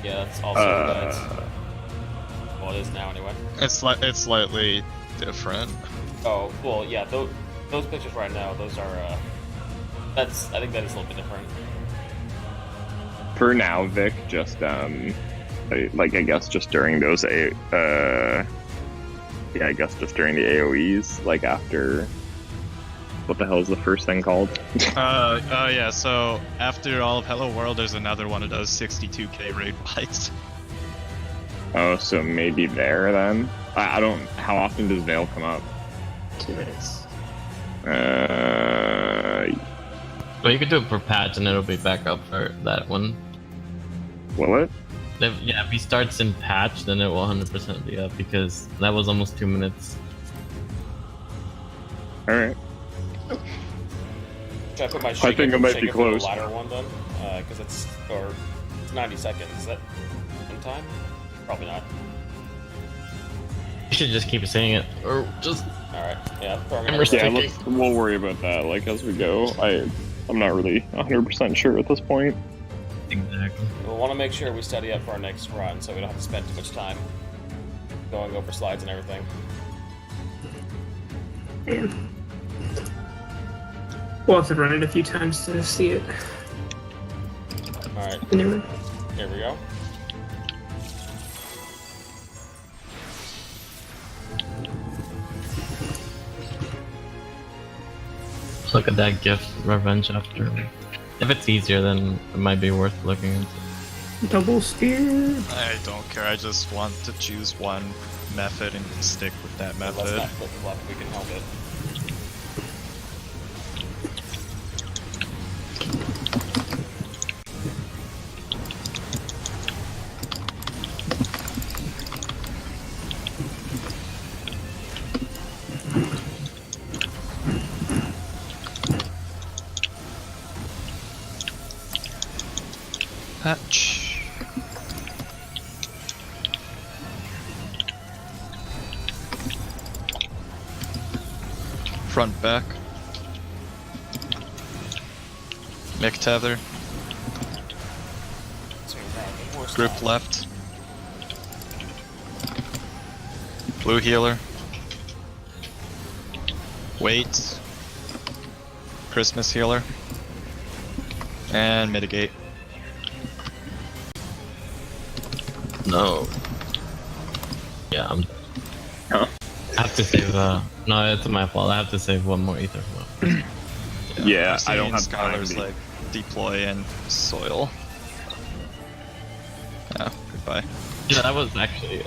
Yeah, that's also guys. Well, it is now anyway. It's slightly different. Oh, well, yeah, those pictures right now, those are, I think that is a little bit different. For now, Vic, just I guess just during those I guess just during the AoEs, like after what the hell is the first thing called? Yeah, so after all of Hello World, there's another one of those 62k raid fights. Oh, so maybe there then. I don't. How often does Veil come up? 2 minutes. But you could do it per patch and it'll be back up for that one. Will it? If he starts in patch, then it will 100% be up because that was almost 2 minutes. All right. Should I put my think it might be close. The latter one then? Because it's 90 seconds. Is that in time? Probably not. You should just keep saying it, or just Alright, yeah, throwing I'm it restricting. ready. We'll worry about that like as we go. I'm not really 100% sure at this point. exactly. We'll want to make sure we study up for our next run so we don't have to spend too much time going over slides and everything. We'll have to run it a few times to see it. Alright, Anyway. here we go. Look at that gift, revenge after. If it's easier, then it might be worth looking into. Double spear. I don't care. I just want to choose one method and stick with that Let's method. not flip flop. We can help it. Patch. Front back. Mick tether. So we're gonna have the horse Group down. left. Blue healer. Wait. Christmas healer. And mitigate. No. Yeah, I'm. Huh? I have to save. No, it's my fault. I have to save one more ether flow. Yeah, I'm I don't seeing have time Skylar's to- like deploy and soil. Yeah, goodbye. Yeah, that was actually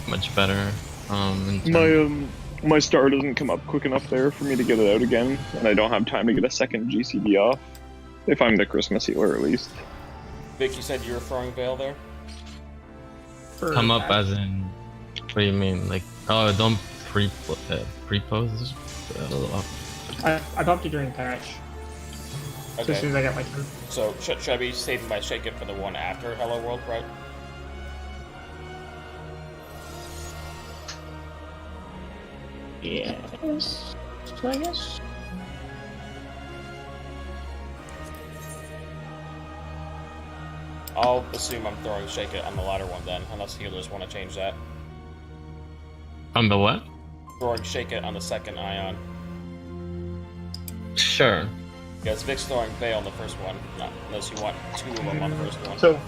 much better. In terms- My star doesn't come up quick enough there for me to get it out again, and I don't have time to get a second GCD off. If I'm the Christmas healer, at least. Vic, you said you were throwing Veil there? come up as in. What do you mean? Like, oh, don't pre-pose. I popped it during patch. So as soon as I got my turn. So should I be saving my shake it for the one after Hello World, right? Yes. I guess. I'll assume I'm throwing shake it on the latter one then, unless healers want to change that. On the what? Throwing shake it on the second ion. Sure. Because Vic's throwing Veil on the first one, not unless you want two of them on the first one. So,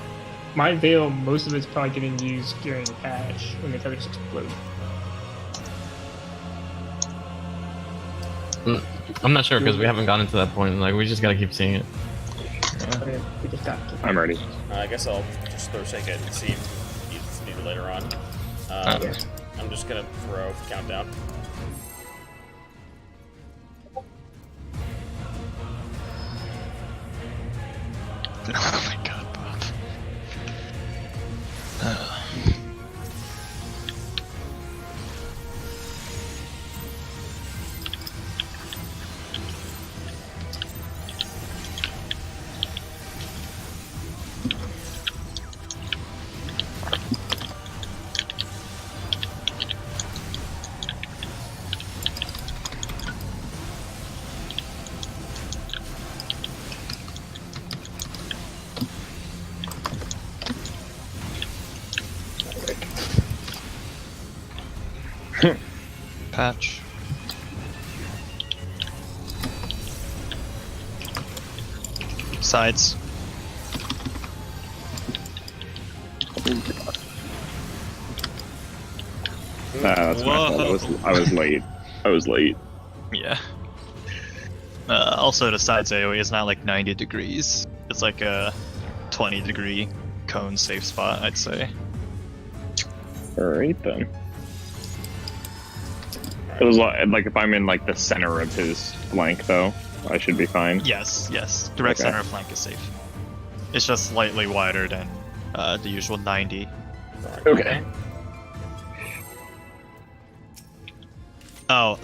my veil, most of it's probably getting used during patch when the tethers explode. I'm not sure because we haven't gotten to that point. Like, we just gotta keep seeing it. Okay, we just got to. I'm ready. I guess I'll just throw shake it and see if it's needed later on. Yeah. I'm just gonna throw countdown. Oh my god, Bob. Patch. Sides. That's my fault. I was late. I was late. Yeah. Also, the sides AoE is not like 90 degrees. It's like a 20-degree cone safe spot, I'd say. Alright then. It was like if I'm in like the center of his flank though, I should be fine. Yes, yes. Direct Okay. center of flank is safe. It's just slightly wider than the usual 90. Okay. Oh,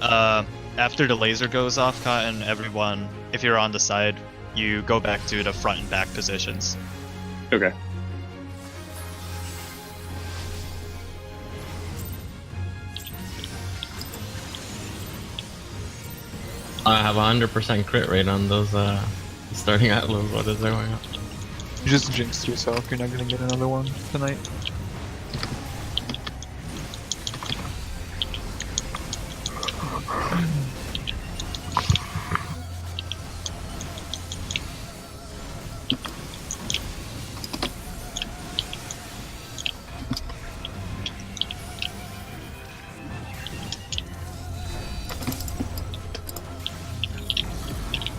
after the laser goes off, Cotton, everyone, if you're on the side, you go back to the front and back positions. Okay. I have 100% crit rate on those starting atlas. What is going on? You just jinxed yourself, you're not gonna get another one tonight.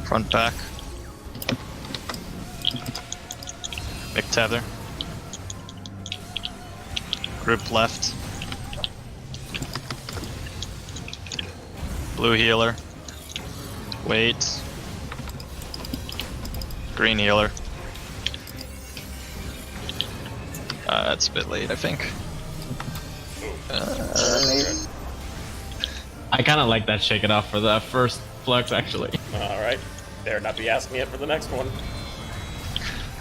Front back. Mick tether. Group left. Blue healer. Wait. Green healer. That's a bit late, I think. I kind of like that shake it off for the first flux, actually. Alright. Better not be asking it for the next one.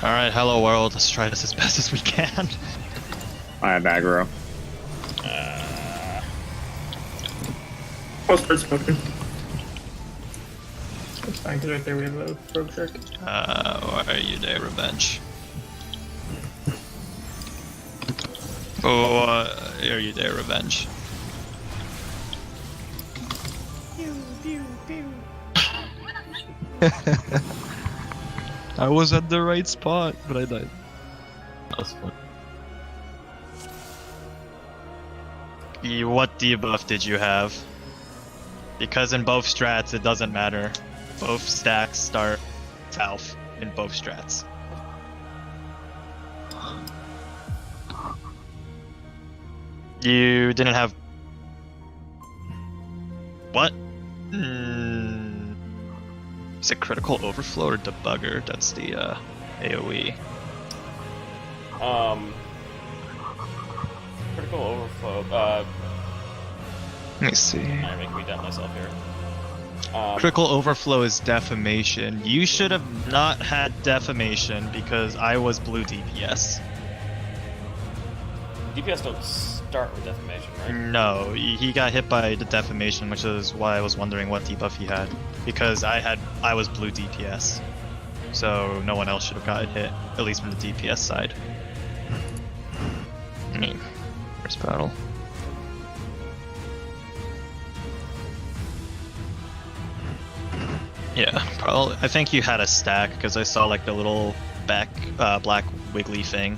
Alright, hello world, let's try this as best as we can. I have aggro. I'll start smoking. It's fine, because right there we have a rogue trick. Why are you there, Revenge? Oh, are you there, Revenge? I was at the right spot, but I died. That's fun. What debuff did you have? Because in both strats it doesn't matter. Both stacks start south in both strats. You didn't have... What? Is it critical overflow or debugger? That's the AoE. Critical overflow. Let me see. I'm making me doubt myself here. Critical overflow is defamation. You should have not had defamation because I was blue DPS. DPS don't start with defamation, right? No, he got hit by the defamation, which is why I was wondering what debuff he had. Because I was blue DPS, so no one else should have gotten hit, at least from the DPS side. First battle. Yeah, probably. I think you had a stack because I saw like the little black wiggly thing.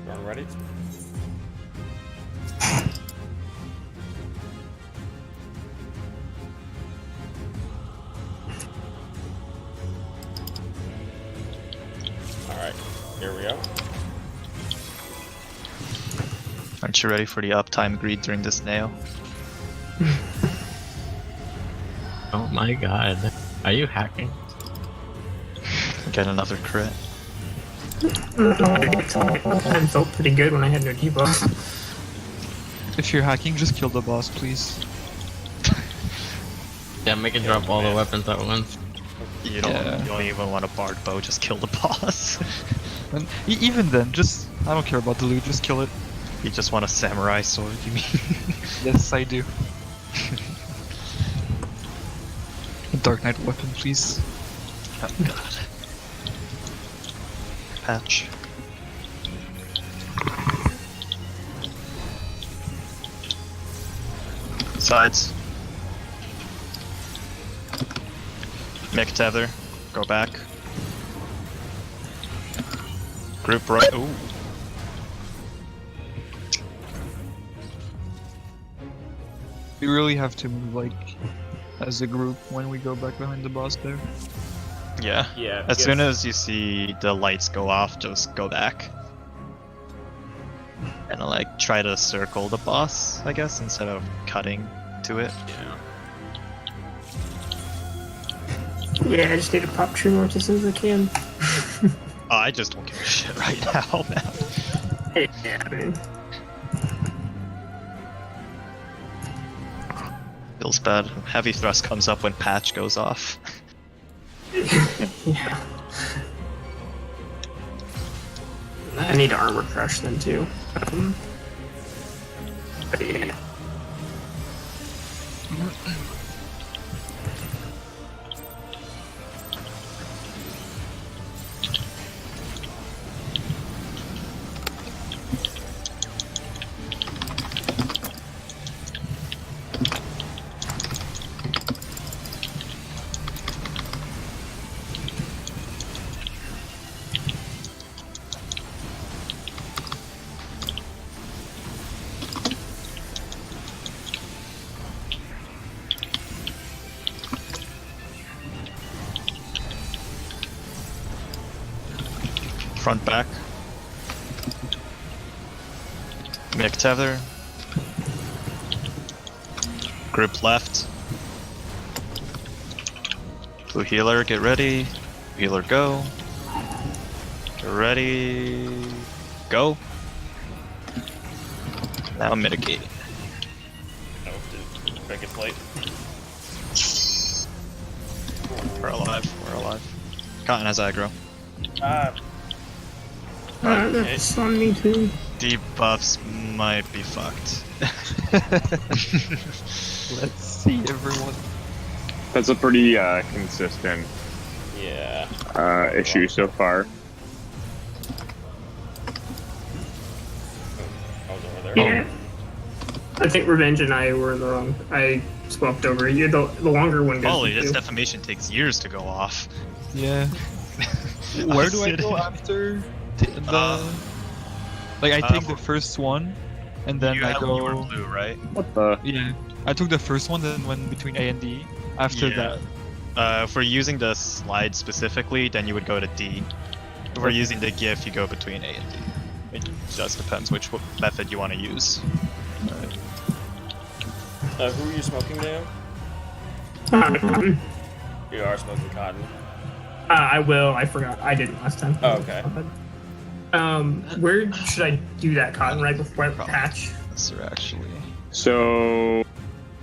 Everyone ready? Alright, here we go. Aren't you ready for the uptime greed during this nail? Oh my god. Are you hacking? Get another crit. I felt pretty good when I had no debuff. If you're hacking, just kill the boss, please. Yeah, make it drop all the weapons at once. You don't even want a bard bow, just kill the boss. And even then, just I don't care about the loot, just kill it. You just want a samurai sword, you mean? Yes, I do. A Dark Knight weapon, please. Oh god. Patch. Sides. Mick tether. Go back. Group right. Ooh. We really have to move like as a group when we go back behind the boss there. Yeah. Yeah. As soon as you see the lights go off, just go back. And like try to circle the boss, I guess, instead of cutting to it. Yeah. Yeah, I just need to pop True North as soon as I can. Oh, I just don't give a shit right now, man. Yeah, man. Feels bad. Heavy thrust comes up when patch goes off. Yeah. I need armor crush then too. But yeah. Front back. Mick tether. Group left. Blue healer, get ready. Healer, go. Get ready. Go. Now mitigate. No, didn't make it late. We're alive. We're alive. Cotton has aggro. That's on me too. Debuffs might be fucked. Let's see, everyone. That's a pretty consistent issue so far. I was over there. Yeah. I think Revenge and I were in the wrong. I swapped over. You the longer one goes. Holy, this too. defamation takes years to go off. Yeah. Where do I go after the? Like I take the first one, and then You I have go. you were blue, right? What the? Yeah, I took the first one, then went between A and D. After that, If we're using the slide specifically, then you would go to D. If we're using the GIF, you go between A and D. It just depends which method you want to use. Who are you smoking, Dan? You are smoking cotton. I will. I forgot. I didn't last time. Oh, okay. Where should I do that cotton right before I patch? Yes, sir, actually. So,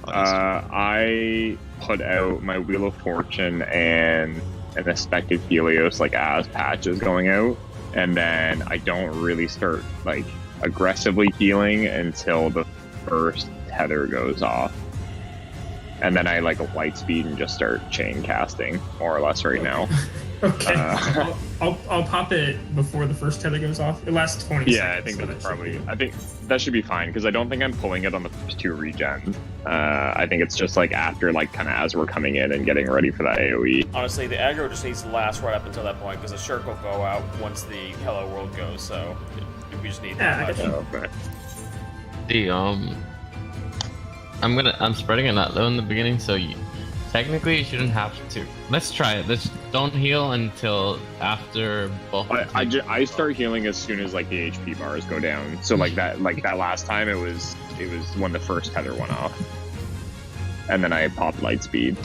I put out my Wheel of Fortune and an Expected Helios like as patches going out, and then I don't really start like aggressively healing until the first tether goes off, and then I like a light speed and just start chain casting more or less right now. Okay. I'll pop it before the first tether goes off. It lasts 20 seconds. Yeah, I think that's probably. I think that should be fine because I don't think I'm pulling it on the first two regens. I think it's just like after, like, kind of as we're coming in and getting ready for that AOE. Honestly, the aggro just needs to last right up until that point because the shirk will go out once the Hello World goes. So we just need Yeah, I that get much. Okay. I'm spreading it not low in the beginning, so technically you shouldn't have to. Let's try it. Let's don't heal until after both. I start healing as soon as like the HP bars go down. So like that last time it was when the first tether went off, and then I popped light speed.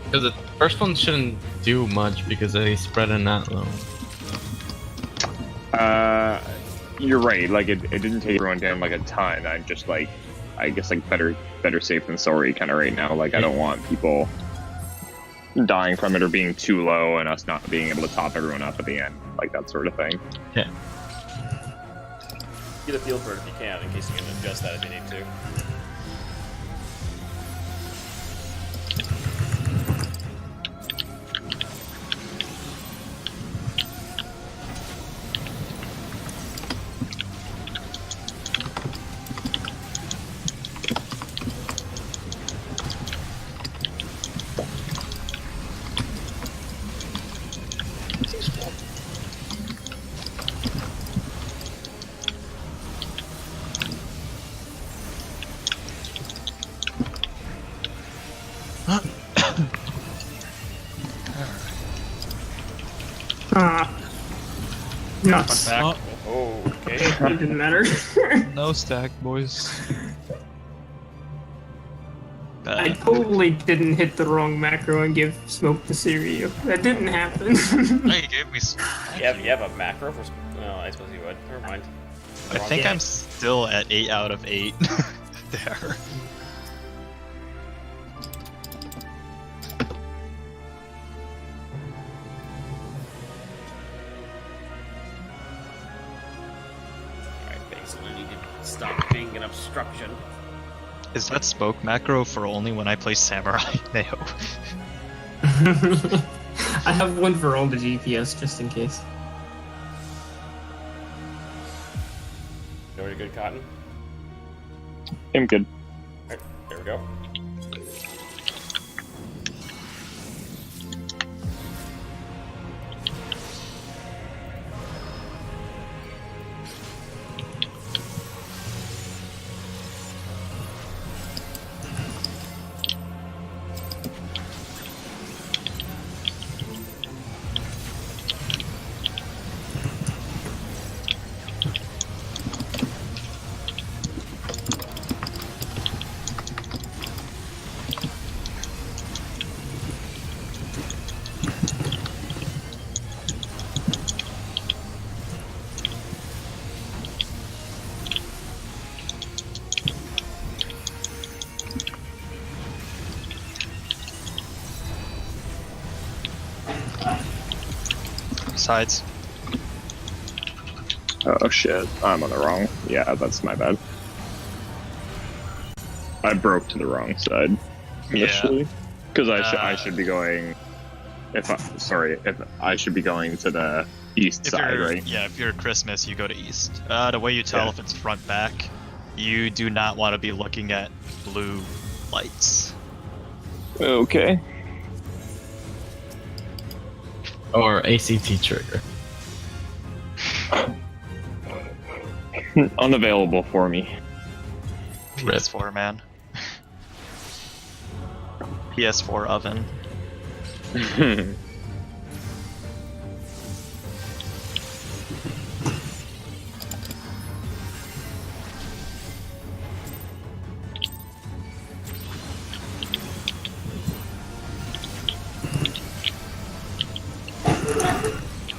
Because the first one shouldn't do much because they spread it not low. You're right. Like it didn't take everyone down like a ton. I'm just like, I guess like better safe than sorry kind of right now. Like I don't want people dying from it or being too low and us not being able to top everyone up at the end, like that sort of thing. Yeah. Get a feel for it if you can, in case you can adjust that if you need to. Nuts. Back. Oh, okay. It didn't matter. no stack, boys. I totally didn't hit the wrong macro and give smoke to Sirio. That didn't happen. Hey, you gave me. You have a macro for? No, I suppose you would. Never mind. I think I'm still at 8 out of 8 there. Alright, basically you need to stop being an obstruction. Is that smoke macro for only when I play Samurai Neo? I have one for all the GPS just in case. You already good, Cotton? I'm good. Alright, there we go. Sides. Oh shit, I'm on the wrong. Yeah, that's my bad. I broke to the wrong side initially. Because I should be going. If I should be going to the east side, right? Yeah, if you're Christmas, you go to east. The way you tell if it's front back, you do not want to be looking at blue lights. Okay. Or ACT trigger. Unavailable for me. PS4, man. PS4 oven.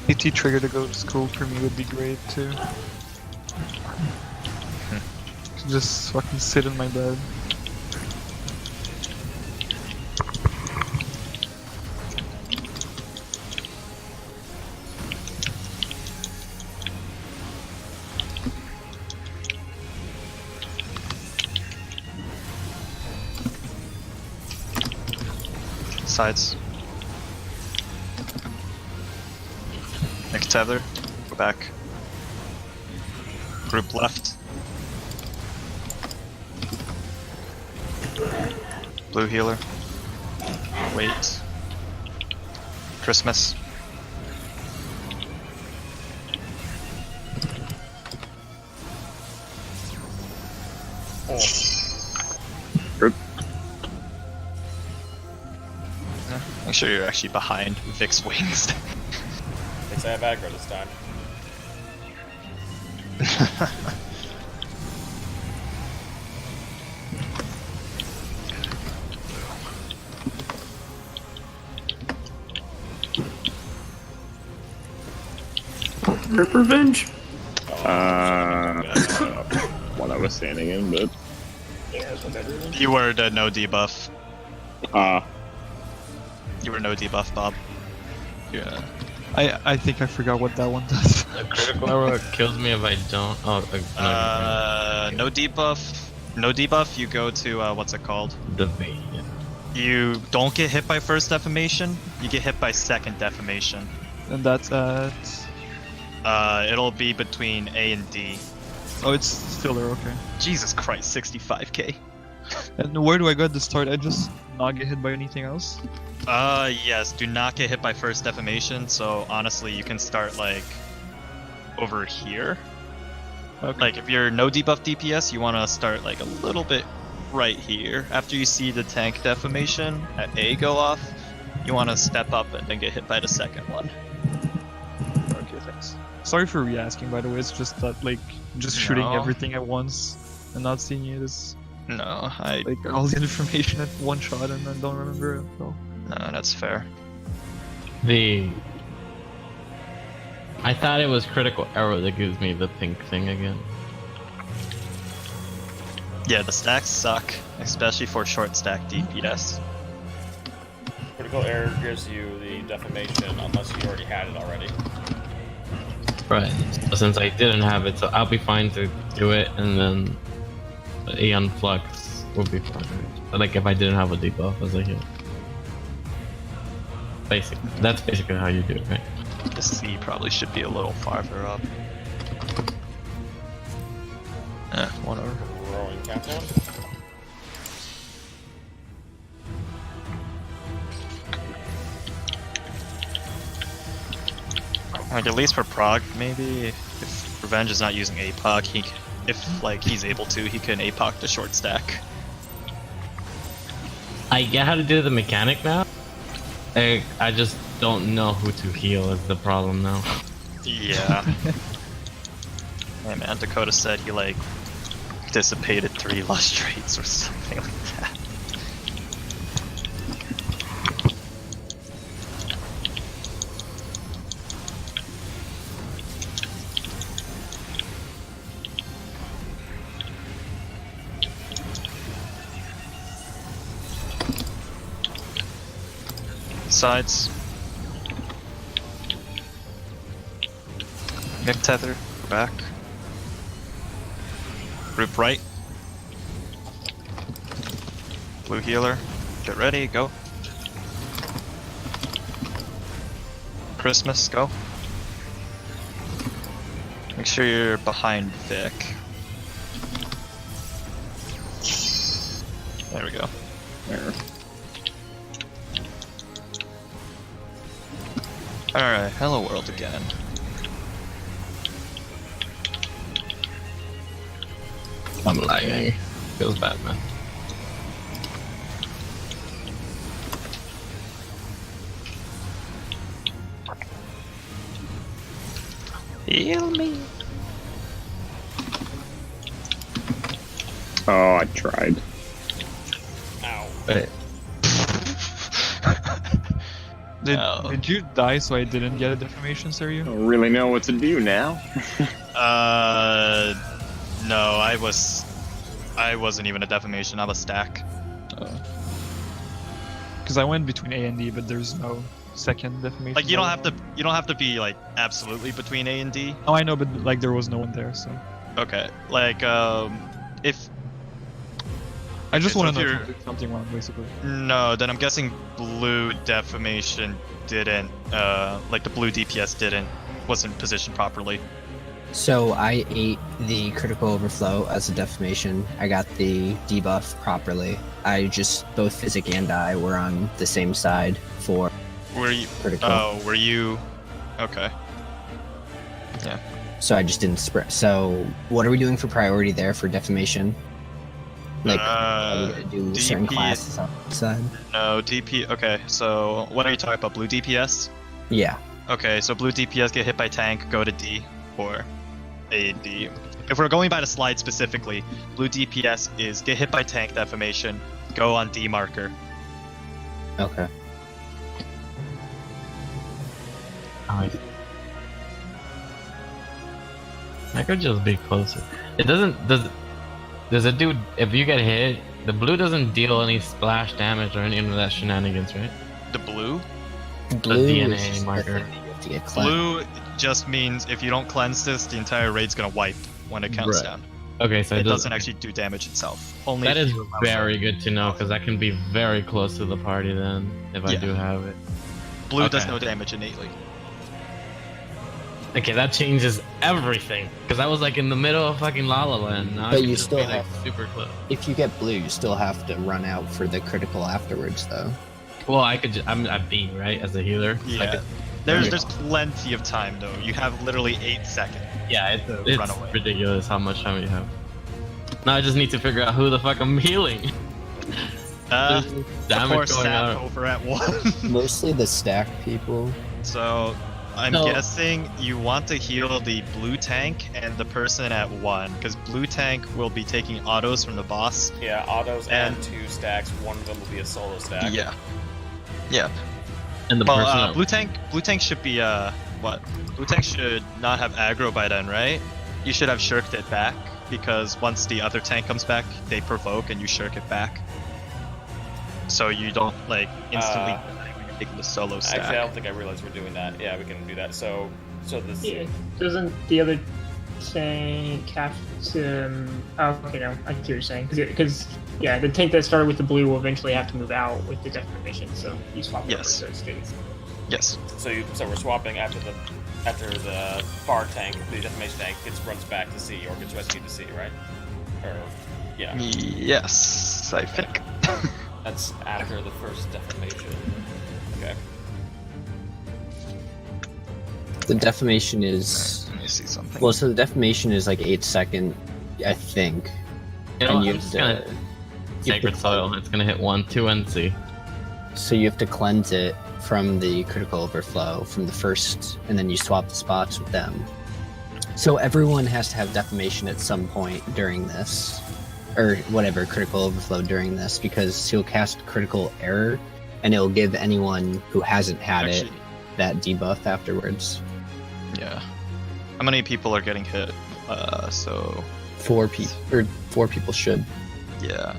AT trigger to go to school for me would be great too. Just fucking sit in my bed. Sides. Next tether. Go back. Group left. Blue healer. Wait. Christmas. Group. Make sure you're actually behind Vic's wings. Thinks I have aggro this time. Rip revenge. One I was standing in, but You were the no debuff. You were no debuff, Bob. Yeah. I think I forgot what that one does. A critical arrow kills me if I don't. Oh, No debuff. No debuff. You go to what's it called? the V. Yeah. You don't get hit by first defamation. You get hit by second defamation. And that's at... It'll be between A and D. Oh, it's still there, okay. Jesus Christ, 65k. And where do I go at the start? I just not get hit by anything else? Yes, do not get hit by first defamation, so honestly, you can start, like, over here. Okay. Like, if you're no debuff DPS, you want to start, like, a little bit right here. After you see the tank defamation at A go off, you want to step up and then get hit by the second one. Okay, thanks. Sorry for re-asking, by the way, it's just that, like, just shooting No. everything at once and not seeing it is, No, like, all the information at one shot and I don't remember it, so... No, that's fair. I thought it was critical arrow that gives me the pink thing again. Yeah, the stacks suck, especially for short stack DPS. Critical error gives you the defamation unless you already had it already. Right. So since I didn't have it, so I'll be fine to do it, and then the Aeon Flux will be fine. But like if I didn't have a debuff as a heal. That's basically how you do it, right? The C probably should be a little farther up. Whatever. Rolling countdown. Like, at least for prog, maybe, if Revenge is not using APOC, if like he's able to, he can APOC the short stack. I get how to do the mechanic now. I just don't know who to heal is the problem now. Yeah. Hey man, Dakota said he like dissipated 3 lustrates or something like that. Sides. Nick tether, go back. Group right. Blue healer, get ready, go. Christmas, go. Make sure you're behind Vic. There we go. There. Alright, hello world again. I'm lagging. Feels bad, man. Heal me. Oh, I tried. Ow. Wait. Did you die so I didn't get a deformation, Sergio? Don't really know what to do now. No, I wasn't even a defamation, I was stack. Because I went between A and D, but there's no second defamation. Like you don't have to be like absolutely between A and D. Oh, I know, but like there was no one there, so. Okay, like if I just Okay, want so to know if if I did something wrong, basically. no, then I'm guessing blue defamation didn't like the blue DPS wasn't positioned properly. So I ate the critical overflow as a defamation. I got the debuff properly. Both Physic and I were on the same side for Were you? critical. Oh, were you? Okay. Yeah. So I just didn't spread. So what are we doing for priority there for defamation? Like, are we gonna do certain DP classes on the side? No, DP. Okay, so what are you talking about? Blue DPS? Yeah. Okay, so blue DPS get hit by tank, go to D, or A and D. If we're going by the slide specifically, blue DPS is get hit by tank defamation, go on D marker. Okay. Nice. I could just be closer. It doesn't. Does a dude? If you get hit, the blue doesn't deal any splash damage or any of that shenanigans, right? The blue? Blue DNA is just the marker. thing that you have to get cleansed. Blue just means if you don't cleanse this, the entire raid's gonna wipe when it counts Right. down. Okay, so It doesn't actually do damage itself. Only That if is you allow very for- good to know because I can be very close to the party then if I Yeah. do have it. Blue does Okay. no damage innately. Okay, that changes everything because I was like in the middle of fucking La La Land. Now I But can you just still be, like, have- super close. If you get blue, you still have to run out for the critical afterwards, though. Well, I could. I'm at B, right, as a healer. So I Yeah. could- There's plenty of time though. You have literally 8 seconds. yeah, run it's away. ridiculous how much time you have. Now I just need to figure out who the fuck I'm healing. Of Damage course, going Sap on. over at 1. Mostly the stack people. So I'm No. guessing you want to heal the blue tank and the person at 1, because blue tank will be taking autos from the boss. Yeah, autos And- and 2 stacks. One of them will be a solo stack. Yeah. Yeah. And the person. Well, blue tank should be what? Blue tank should not have aggro by then, right? You should have shirked it back because once the other tank comes back, they provoke and you shirk it back. So you don't like instantly die when you're taking the solo stack. Actually, I don't think I realized we're doing that. Yeah, we can do that. So this. Yeah, doesn't the other tank have to? Oh, okay, no, I see what you're saying. Because yeah, the tank that started with the blue will eventually have to move out with the defamation, so you swap Yes. over, so it stays. Yes. So we're swapping after the far tank, the defamation tank runs back to C or gets rescued to C, right? Or yeah, Yes, I think. that's after the first defamation. Okay. The defamation is Let me see something. well. So the defamation is like 8 second, I think. You know, and you I'm have just to- gonna you have Sacred to Soil. It's gonna hit 1, 2, and C. So you have to cleanse it from the critical overflow from the first, and then you swap the spots with them. So everyone has to have defamation at some point during this, or whatever, critical overflow during this, because he'll cast critical error, and it'll give anyone who hasn't had it Actually, that debuff afterwards. yeah. How many people are getting hit? So 4 people should. yeah.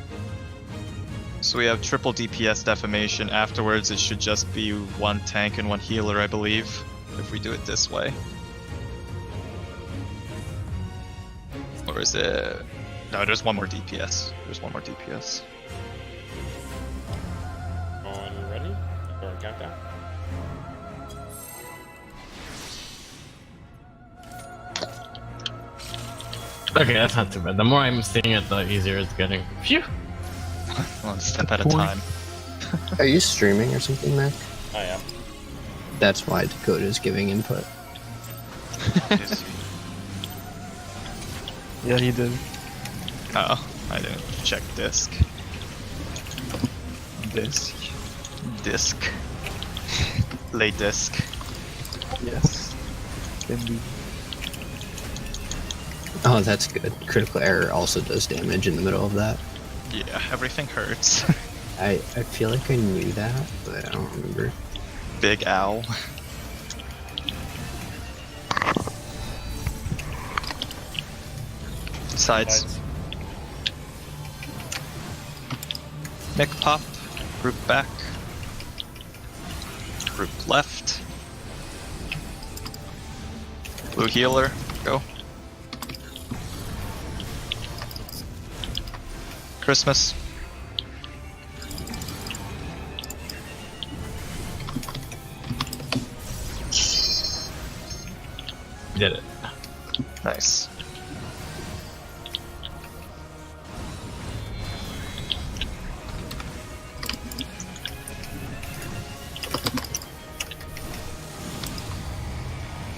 So we have triple DPS defamation. Afterwards, it should just be 1 tank and 1 healer, I believe, if we do it this way. Or is it... No, there's one more DPS. There's one more DPS. On ready? Or countdown? Okay, that's not too bad. The more I'm seeing it, the easier it's getting. Phew! One step at a time. Are you streaming or something, Mac? I am. That's why Dakota's giving input. Yeah, he did. Oh, I didn't check disc. Disc. Lay disc. Yes. Indeed. Oh, that's good. Critical error also does damage in the middle of that. Yeah, everything hurts. I feel like I knew that, but I don't remember. Big owl. Sides. Nick pop. Group back. Group left. Blue healer. Go. Christmas. Did it. Nice.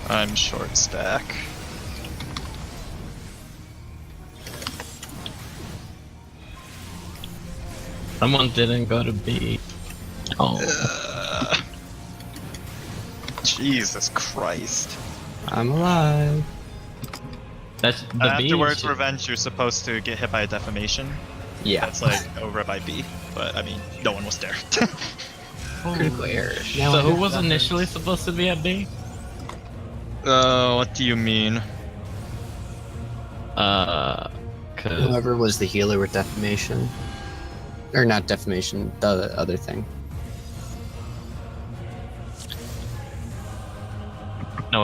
I'm short stack. Someone didn't go to B. Oh. Jesus Christ. I'm alive. That's the B. Afterwards, revenge, you're supposed to get hit by a defamation. Yeah. That's like over by B, but I mean, no one was there. Critical error. So who was initially supposed to be at B? What do you mean? Cause Whoever was the healer with defamation. Or not defamation, the other thing.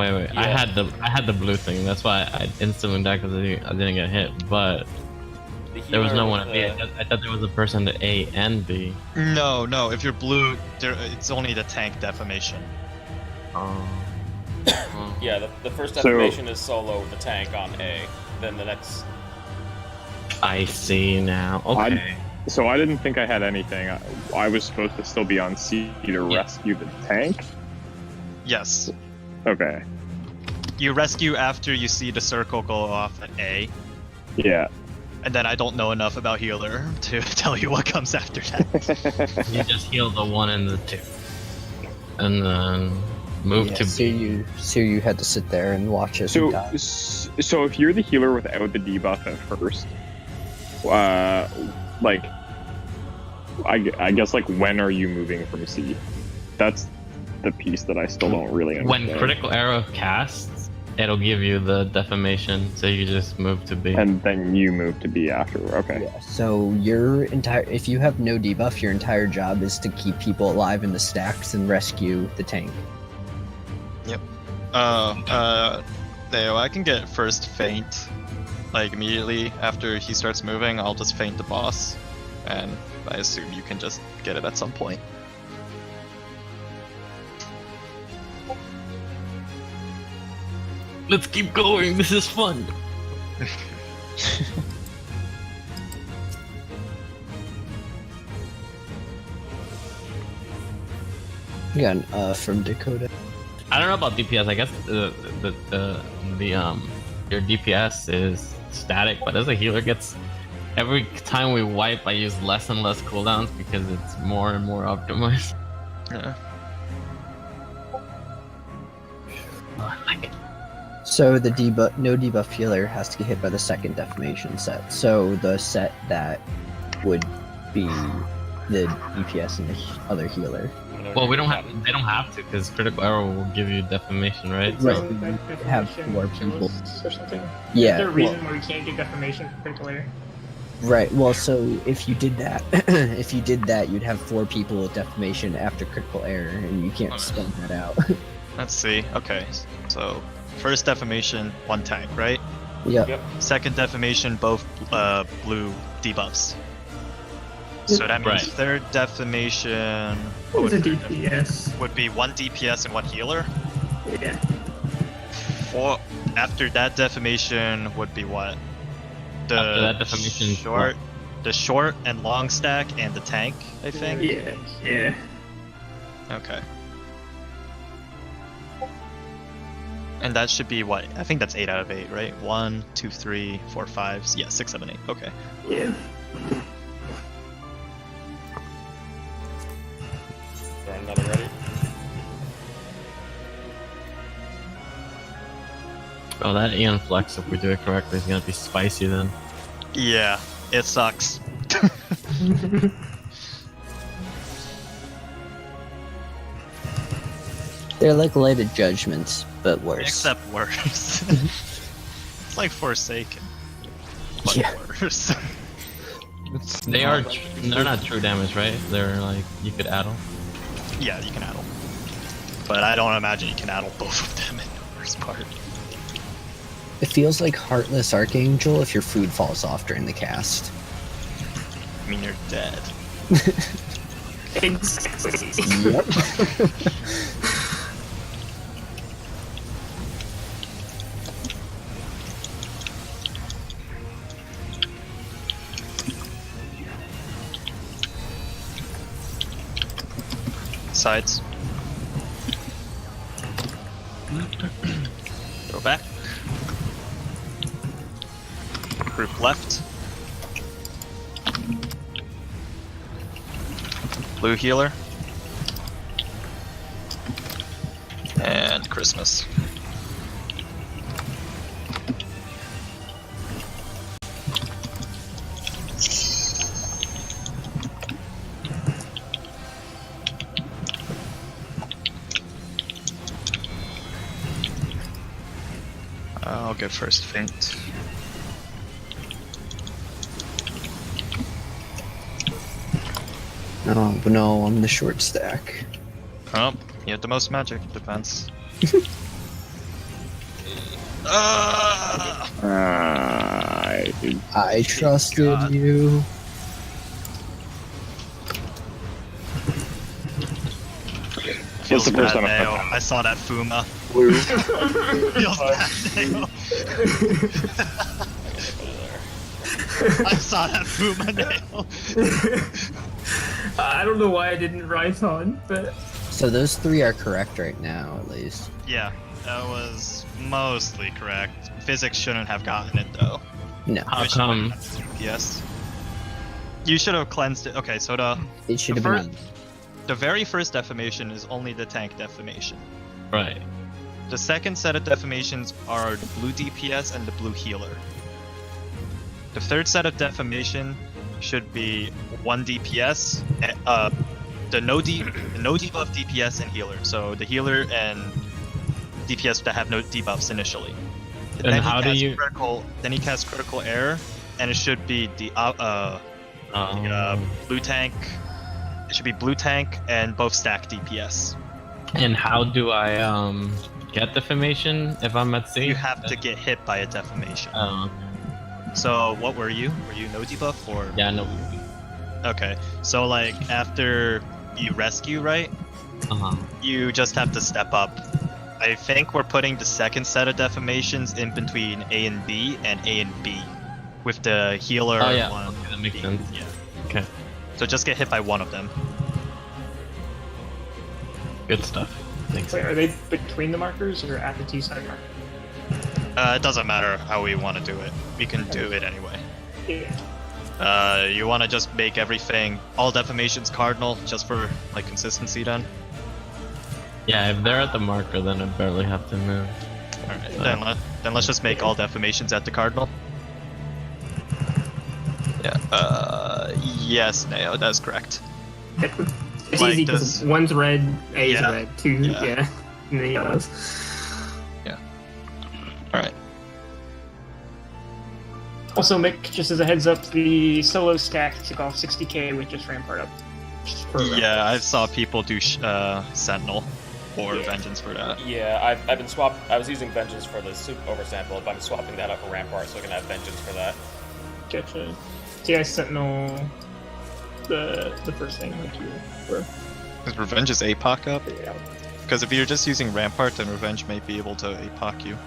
no, wait. Yeah. I had the blue thing. That's why I instantly died because I didn't get hit. But there was no one at B. I thought there was a person at A and B. No. If you're blue, it's only the tank defamation. Yeah, the first defamation is solo with the tank on A. Then the next... I see now. Okay. So I didn't think I had anything. I was supposed to still be on C to rescue the tank? Yes. Okay. You rescue after you see the circle go off at A. Yeah. And then I don't know enough about healer to tell you what comes after that. You just heal the 1 and the 2. And then move to B. So you had to sit there and watch us die. So if you're the healer without the debuff at first, like, I guess, like, when are you moving from C? That's the piece that I still don't really understand. When critical arrow casts, it'll give you the defamation, so you just move to B. And then you move to B after. Okay. Yeah, so if you have no debuff, your entire job is to keep people alive in the stacks and rescue the tank. Yep. Theo, I can get first feint. Like, immediately after he starts moving, I'll just feint the boss. And I assume you can just get it at some point. Let's keep going, this is fun! Yeah, from Dakota. I don't know about DPS, I guess your DPS is static, but as a healer every time we wipe I use less and less cooldowns because it's more and more optimized. Yeah. Oh, I like it. So the no debuff healer has to get hit by the second defamation set. So the set that would be the DPS and the other healer. Well, they don't have to, because critical arrow will give you defamation, right? Right. So, Have 4 people. Or something? Yeah. Is there a reason why we can't get defamation for critical error? Right. Well, so if you did that, you'd have 4 people with defamation after critical error, and you can't spend that out. Let's see. Okay, so first defamation, 1 tank, right? Yep. Second defamation, both blue debuffs. So that means third defamation What was a DPS? would be 1 DPS and 1 healer. Yeah. After that defamation would be what? The After that defamation, short, the short and long stack and the tank, I think. Yeah. Okay. And that should be what? I think that's 8 out of 8, right? 1, 2, 3, 4, 5. Yeah, 6, 7, 8. Okay. Yeah. Another ready? Oh, that Aeon Flex, if we do it correctly, is gonna be spicy then. Yeah, it sucks. They're like lighted judgments, but worse. Except worse. It's like Forsaken. But Yeah. worse. They're not true damage, right? They're like, you could add them. Yeah, you can addle. But I don't imagine you can addle both of them in the first part. It feels like Heartless Archangel if your food falls off during the cast. I mean, you're dead. Yep. Sides. Go back. Group left. Blue healer. And Christmas. I'll get first faint. Oh no, I'm the short stack. Oh, you have the most magic defense. I trusted you. Feels the first bad, time I've Neo. I saw that Fuma. Blue. Feels bad, Neo. I saw that Fuma, Neo. I don't know why I didn't rise on, but So those 3 are correct right now, at least. Yeah, that was mostly correct. Physics shouldn't have gotten it, though. No, How come? Yes. You should have cleansed it. Okay, so it should the have been. the very first defamation is only the tank defamation. Right. The second set of defamations are the blue DPS and the blue healer. The third set of defamation should be 1 DPS, the no debuff DPS and healer. So the healer and DPS that have no debuffs initially. And then how do you? Then he casts critical error, and it should be the blue tank. It should be blue tank and both stack DPS. And how do I get defamation if I'm at sea? You have to get hit by a defamation. Oh, So what were you? Were you no debuff or? yeah, no. Okay, so like after you rescue, right? You just have to step up. I think we're putting the second set of defamations in between A and B and A and B, with the healer. Oh yeah, one okay, that makes B. sense. Yeah. Okay, So just get hit by one of them. good stuff. Thanks. wait, are they between the markers or at the T side marker? It doesn't matter how we want to do it. We can do it anyway. Yeah. You want to just make everything all defamations cardinal, just for like consistency, then. Yeah, if they're at the marker, then I barely have to move. All right, then let's just make all defamations at the cardinal. Yeah. Yes, Neo, that's correct. It's Like easy this. because one's red, A is Yeah. red, 2, Yeah. yeah, and the yellows. All right. Also, Mick, just as a heads up, the solo stack took off 60k with just Rampart up. Just for Yeah, I saw people do Sentinel. or Vengeance for that. Yeah, I've been I was using Vengeance for the soup oversample, but I'm swapping that out for Rampart, so I can have Vengeance for that. Gotcha. TI Sentinel, the first thing like you were. Because Revenge is APOC up? Yeah. Because if you're just using Rampart, then Revenge may be able to APOC you.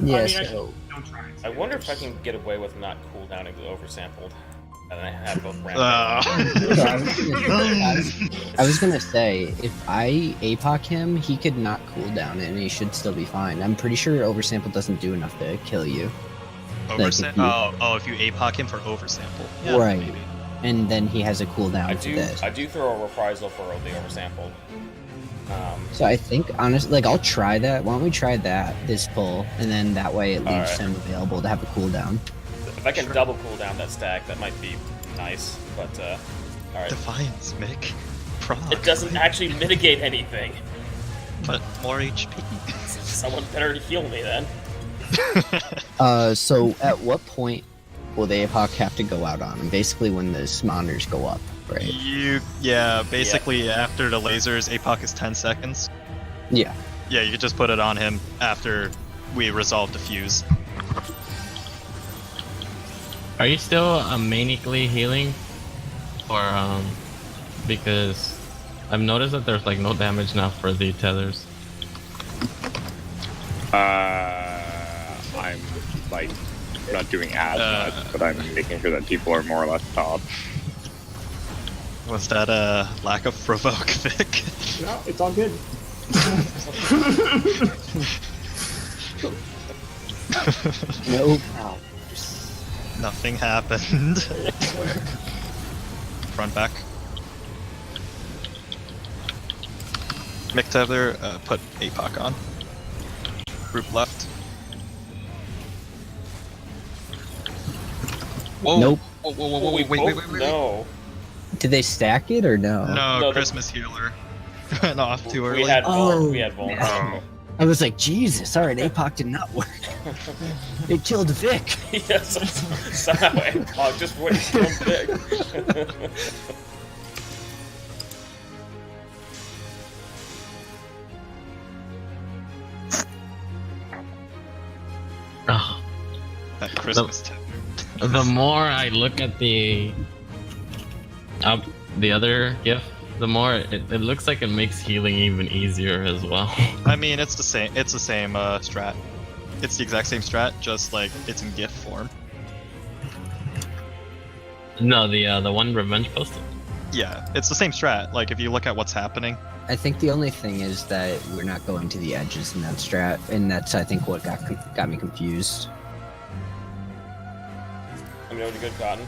Yeah, I mean, so don't try. I wonder if I can get away with not cooldowning the oversampled. And I have both Rampart. I was gonna say, if I APOC him, he could not cool down it and he should still be fine. I'm pretty sure oversample doesn't do enough to kill you. Oversample? If you APOC him for oversample. Yeah, Right. maybe. And then he has a cooldown for this. I do throw a reprisal for the oversampled. So I think, honestly, like, I'll try that. Why don't we try that, this pull, and then that way it leaves Alright. him available to have a cooldown. If I can double cool down that stack, that might be nice, but, alright. Defiance, Mick. Prog. It doesn't actually mitigate anything. But more HP. Someone better heal me then. So at what point will the APOC have to go out on him? Basically when the monitors go up, right? Basically after the lasers, APOC is 10 seconds. Yeah. Yeah, you could just put it on him after we resolve the fuse. Are you still manically healing? Or, because I've noticed that there's like no damage now for the tethers. I'm like not doing as much, but I'm making sure that people are more or less top. Was that a lack of provoke, Vic? No, it's all good. Nope. Nothing happened. Front back. Mick Tether, put APOC on. Group left. Whoa! Nope. Whoa, wait. No. Did they stack it or no? No, Christmas healer went off too early. We had Oh, we had Vol. Oh. I was like, Jesus, alright, APOC did not work. It killed Vic. Yes, somehow APOC just went so big. Oh, That Christmas Tether. the more I look at the other GIF, the more it looks like it makes healing even easier as well. I mean, it's the same. It's the same strat. It's the exact same strat, just like it's in GIF form. No, the one Revenge posted. Yeah, it's the same strat. Like if you look at what's happening. I think the only thing is that we're not going to the edges in that strat, and that's, I think, what got me confused. I'm doing good, Cotton.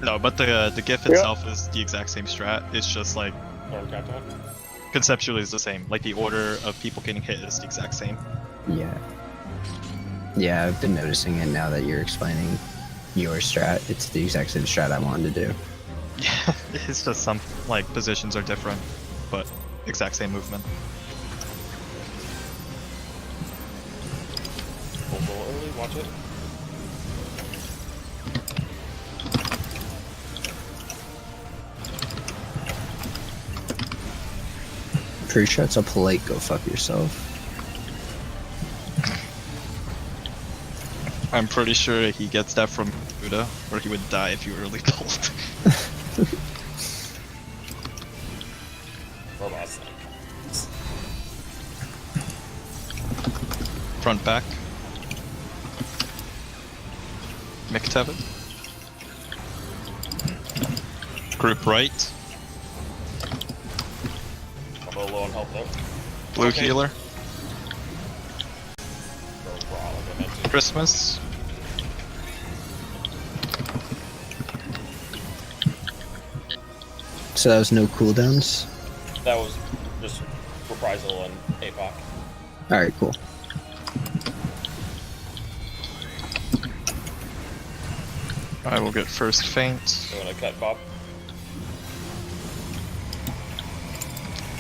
No, but the GIF itself is the exact same strat. It's just like Or Cotton. conceptually is the same. Like the order of people getting hit is the exact same. Yeah. Yeah, I've been noticing it now that you're explaining your strat. It's the exact same strat I wanted to do. Yeah, it's just some like positions are different, but exact same movement. Go early, watch it. Pretty sure it's a polite go fuck yourself. I'm pretty sure he gets that from Buddha, or he would die if you early pulled. Robots. Front back. Mick Tevin. Group right. I'm a little low on health though. Blue Okay. healer. Go brawl, like I meant to. Christmas. So that was no cooldowns? That was just reprisal and APOC. Alright, cool. I will get first feint. So when I cut Bob.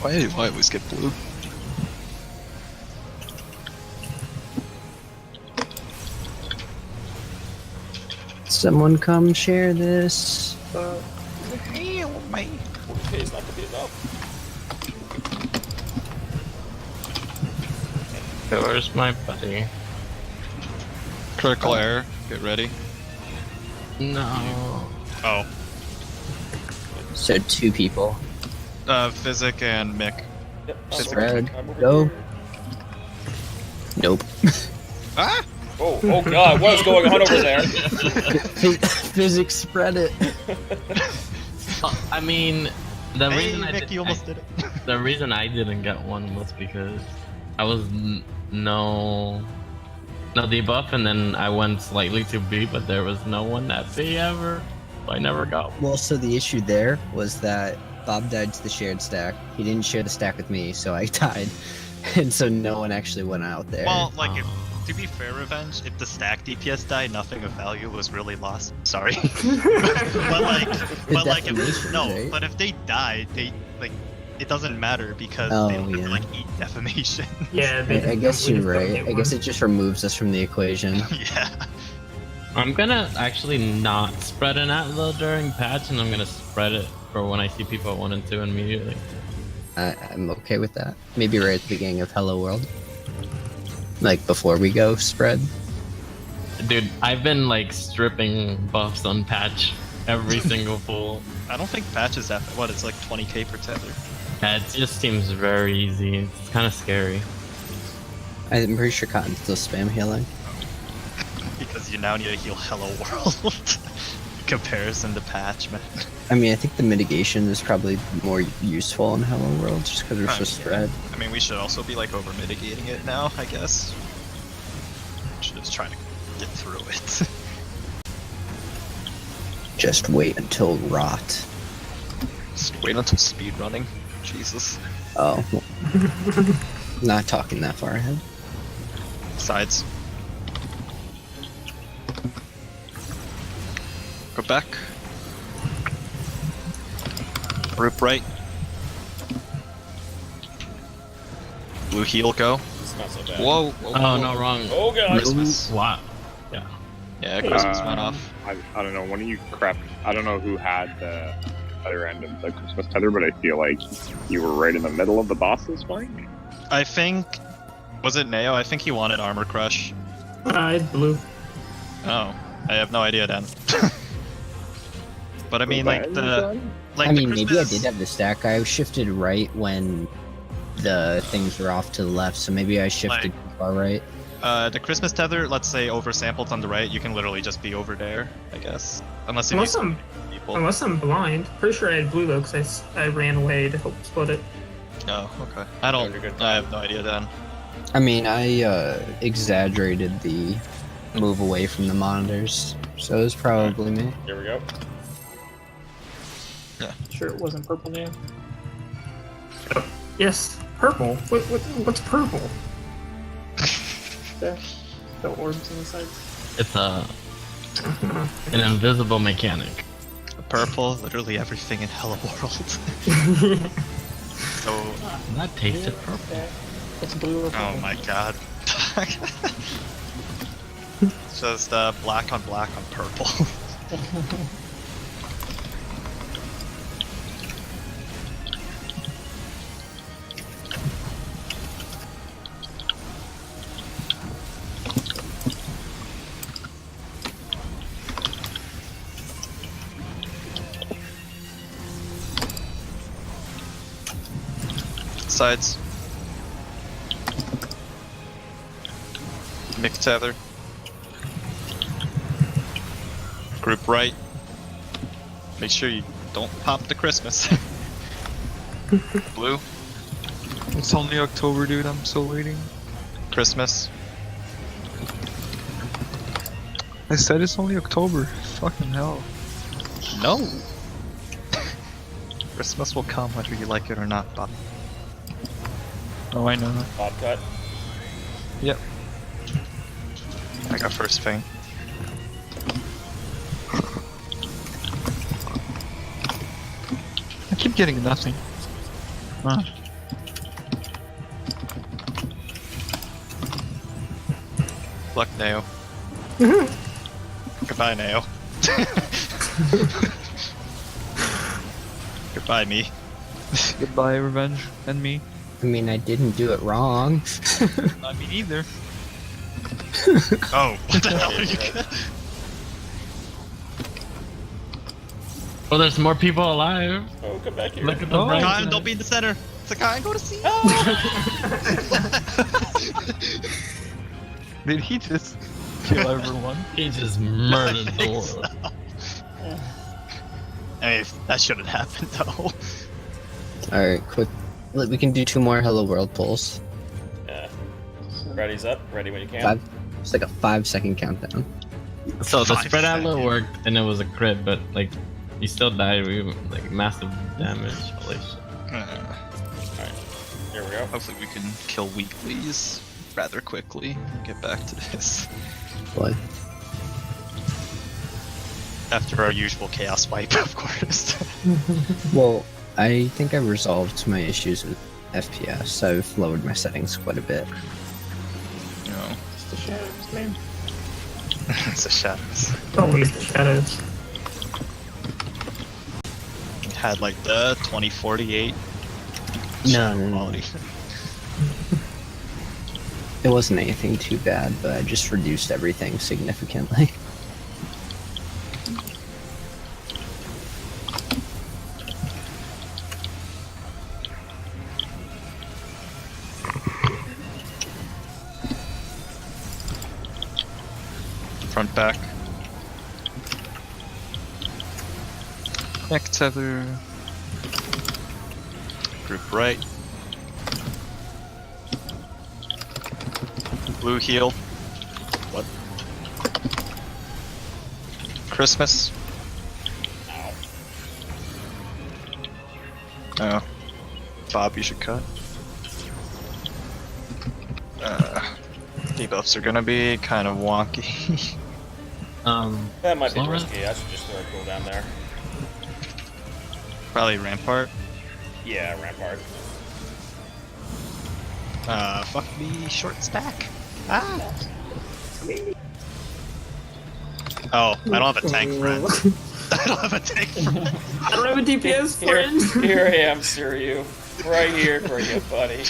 Why do I always get blue? Someone come share this. Okay, it's not gonna be enough. Okay, where's my buddy? Critical error. Get ready. No. Oh. So 2 people. Physic and Mick. Yep, Spread. I'm over Go. here. Nope. Ah! Oh god, what is going on over there? Physics spread it. I mean, the Hey, reason Mick, you almost did it. the reason I didn't get one was because I was no debuff, and then I went slightly to B, but there was no one at B ever. So I never got one. Well, so the issue there was that Bob died to the shared stack. He didn't share the stack with me, so I died. And so no one actually went out there. Well, like, to be fair, Revenge, if the stack DPS died, nothing of value was really lost. Sorry. but if they died, it doesn't matter because they don't have to, like, eat defamation. Yeah, I guess you're right. I guess it just removes us from the equation. Yeah. I'm gonna actually not spread an Atla during patch, and I'm gonna spread it for when I see people at 1 and 2 immediately. I'm okay with that. Maybe right at the beginning of Hello World. Like, before we go spread. Dude, I've been, like, stripping buffs on patch every single pull. I don't think patch is that, it's like 20k per tether. Yeah, it just seems very easy. It's kind of scary. I'm pretty sure Cotton's still spam healing. Because you now need to heal Hello World. Comparison to patch, man. I mean, I think the mitigation is probably more useful in Hello World just because it's just spread. I mean, we should also be like over mitigating it now, I guess. Should just try to get through it. Just wait until rot. Just wait until speed running. Jesus. Oh. Not talking that far ahead. Sides. Go back. Group right. Blue heel go. It's not so bad. Whoa. Oh, no, wrong. Oh god! Christmas. Wow. Yeah. Yeah, Christmas went off. I don't know. One of you crept. I don't know who had the other end of the Christmas tether, but I feel like you were right in the middle of the boss's fight. I think. Was it Neo? I think he wanted Armor Crush. I blue. Oh, I have no idea then. But I mean, like the. Like I mean, the maybe I Christmas... did have the stack. I shifted right when the things were off to the left, so maybe I shifted too far right. The Christmas tether, let's say oversampled on the right, you can literally just be over there, I guess. Unless you need people. Unless I'm blind. Pretty sure I had blue though, because I ran away to help split it. Oh, okay. I have no idea then. I mean, I exaggerated the move away from the monitors, so it was probably me. Here we go. Sure, it wasn't purple now. Yes, purple. What's purple? The orbs on the sides. It's an invisible mechanic. Purple, literally everything in Hello World. So. That tasted purple. Okay. It's blue or purple. Oh my god. It's just black on purple. Sides. Mick tether. Group right. Make sure you don't pop the Christmas. Blue. It's only October, dude. I'm still waiting. Christmas. I said it's only October. Fucking hell. No. Christmas will come whether you like it or not, Bob. Oh, I know. Bob cut. Yep. I got first thing. I keep getting nothing. Ah. Luck, Neo. Goodbye, Neo. Goodbye, me. Goodbye, Revenge, and me. I mean, I didn't do it wrong. Not me either. Oh, what the hell are you? Oh, there's more people alive. Oh, come back here. Look at the bright Kyle, side. don't be in the center. Sakai, go to sea. Did he just kill everyone? He just murdered the world. I mean, that shouldn't happen though. Alright, quick. We can do 2 more Hello World pulls. Yeah. Ready's up. Ready when you can. 5. It's like a 5-second countdown. So the 5 spread outlet seconds. worked, and it was a crit, but like, you still died. We like massive damage. Holy shit. Alright. Here we go. Hopefully we can kill weeklies rather quickly and get back to this. What? After our usual chaos wipe, of course. Well, I think I resolved my issues with FPS. I've lowered my settings quite a bit. No. It's the shadows, man. It's the shadows. Always the shadows. Had like the 2048 No. quality. It wasn't anything too bad, but I just reduced everything significantly. Front back. Neck tether. Group right. Blue heal. What? Christmas. Oh. Bob, you should cut. Debuffs are gonna be kind of wonky. That might be Slow risky. I should just throw a cooldown there. Probably Rampart. Yeah, Rampart. Fuck the short stack. Ah! Oh, I don't have a tank friend. I don't have a tank friend. I don't have a DPS Here, friend. here I am, Siryu. Right here for you, buddy.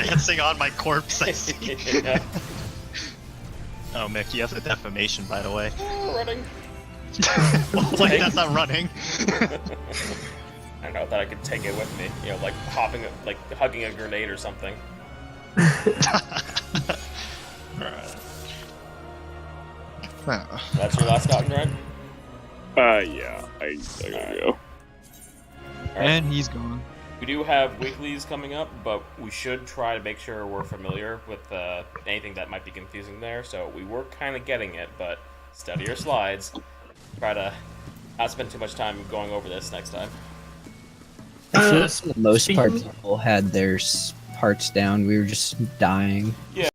Dancing on my corpse, I see. Yeah. Oh, Mick, you have the defamation, by the way. Running. Oh, wait, that's not running. I don't know, thought I could take it with me. You know, like hopping, like hugging a grenade or something. Alright. That's your last cotton, right? Yeah, I gotta go. And he's gone. We do have weeklies coming up, but we should try to make sure we're familiar with anything that might be confusing there. So we were kind of getting it, but study your slides. Try to not spend too much time going over this next time. I feel like for the most part, people had their parts down. We were just dying. Yeah.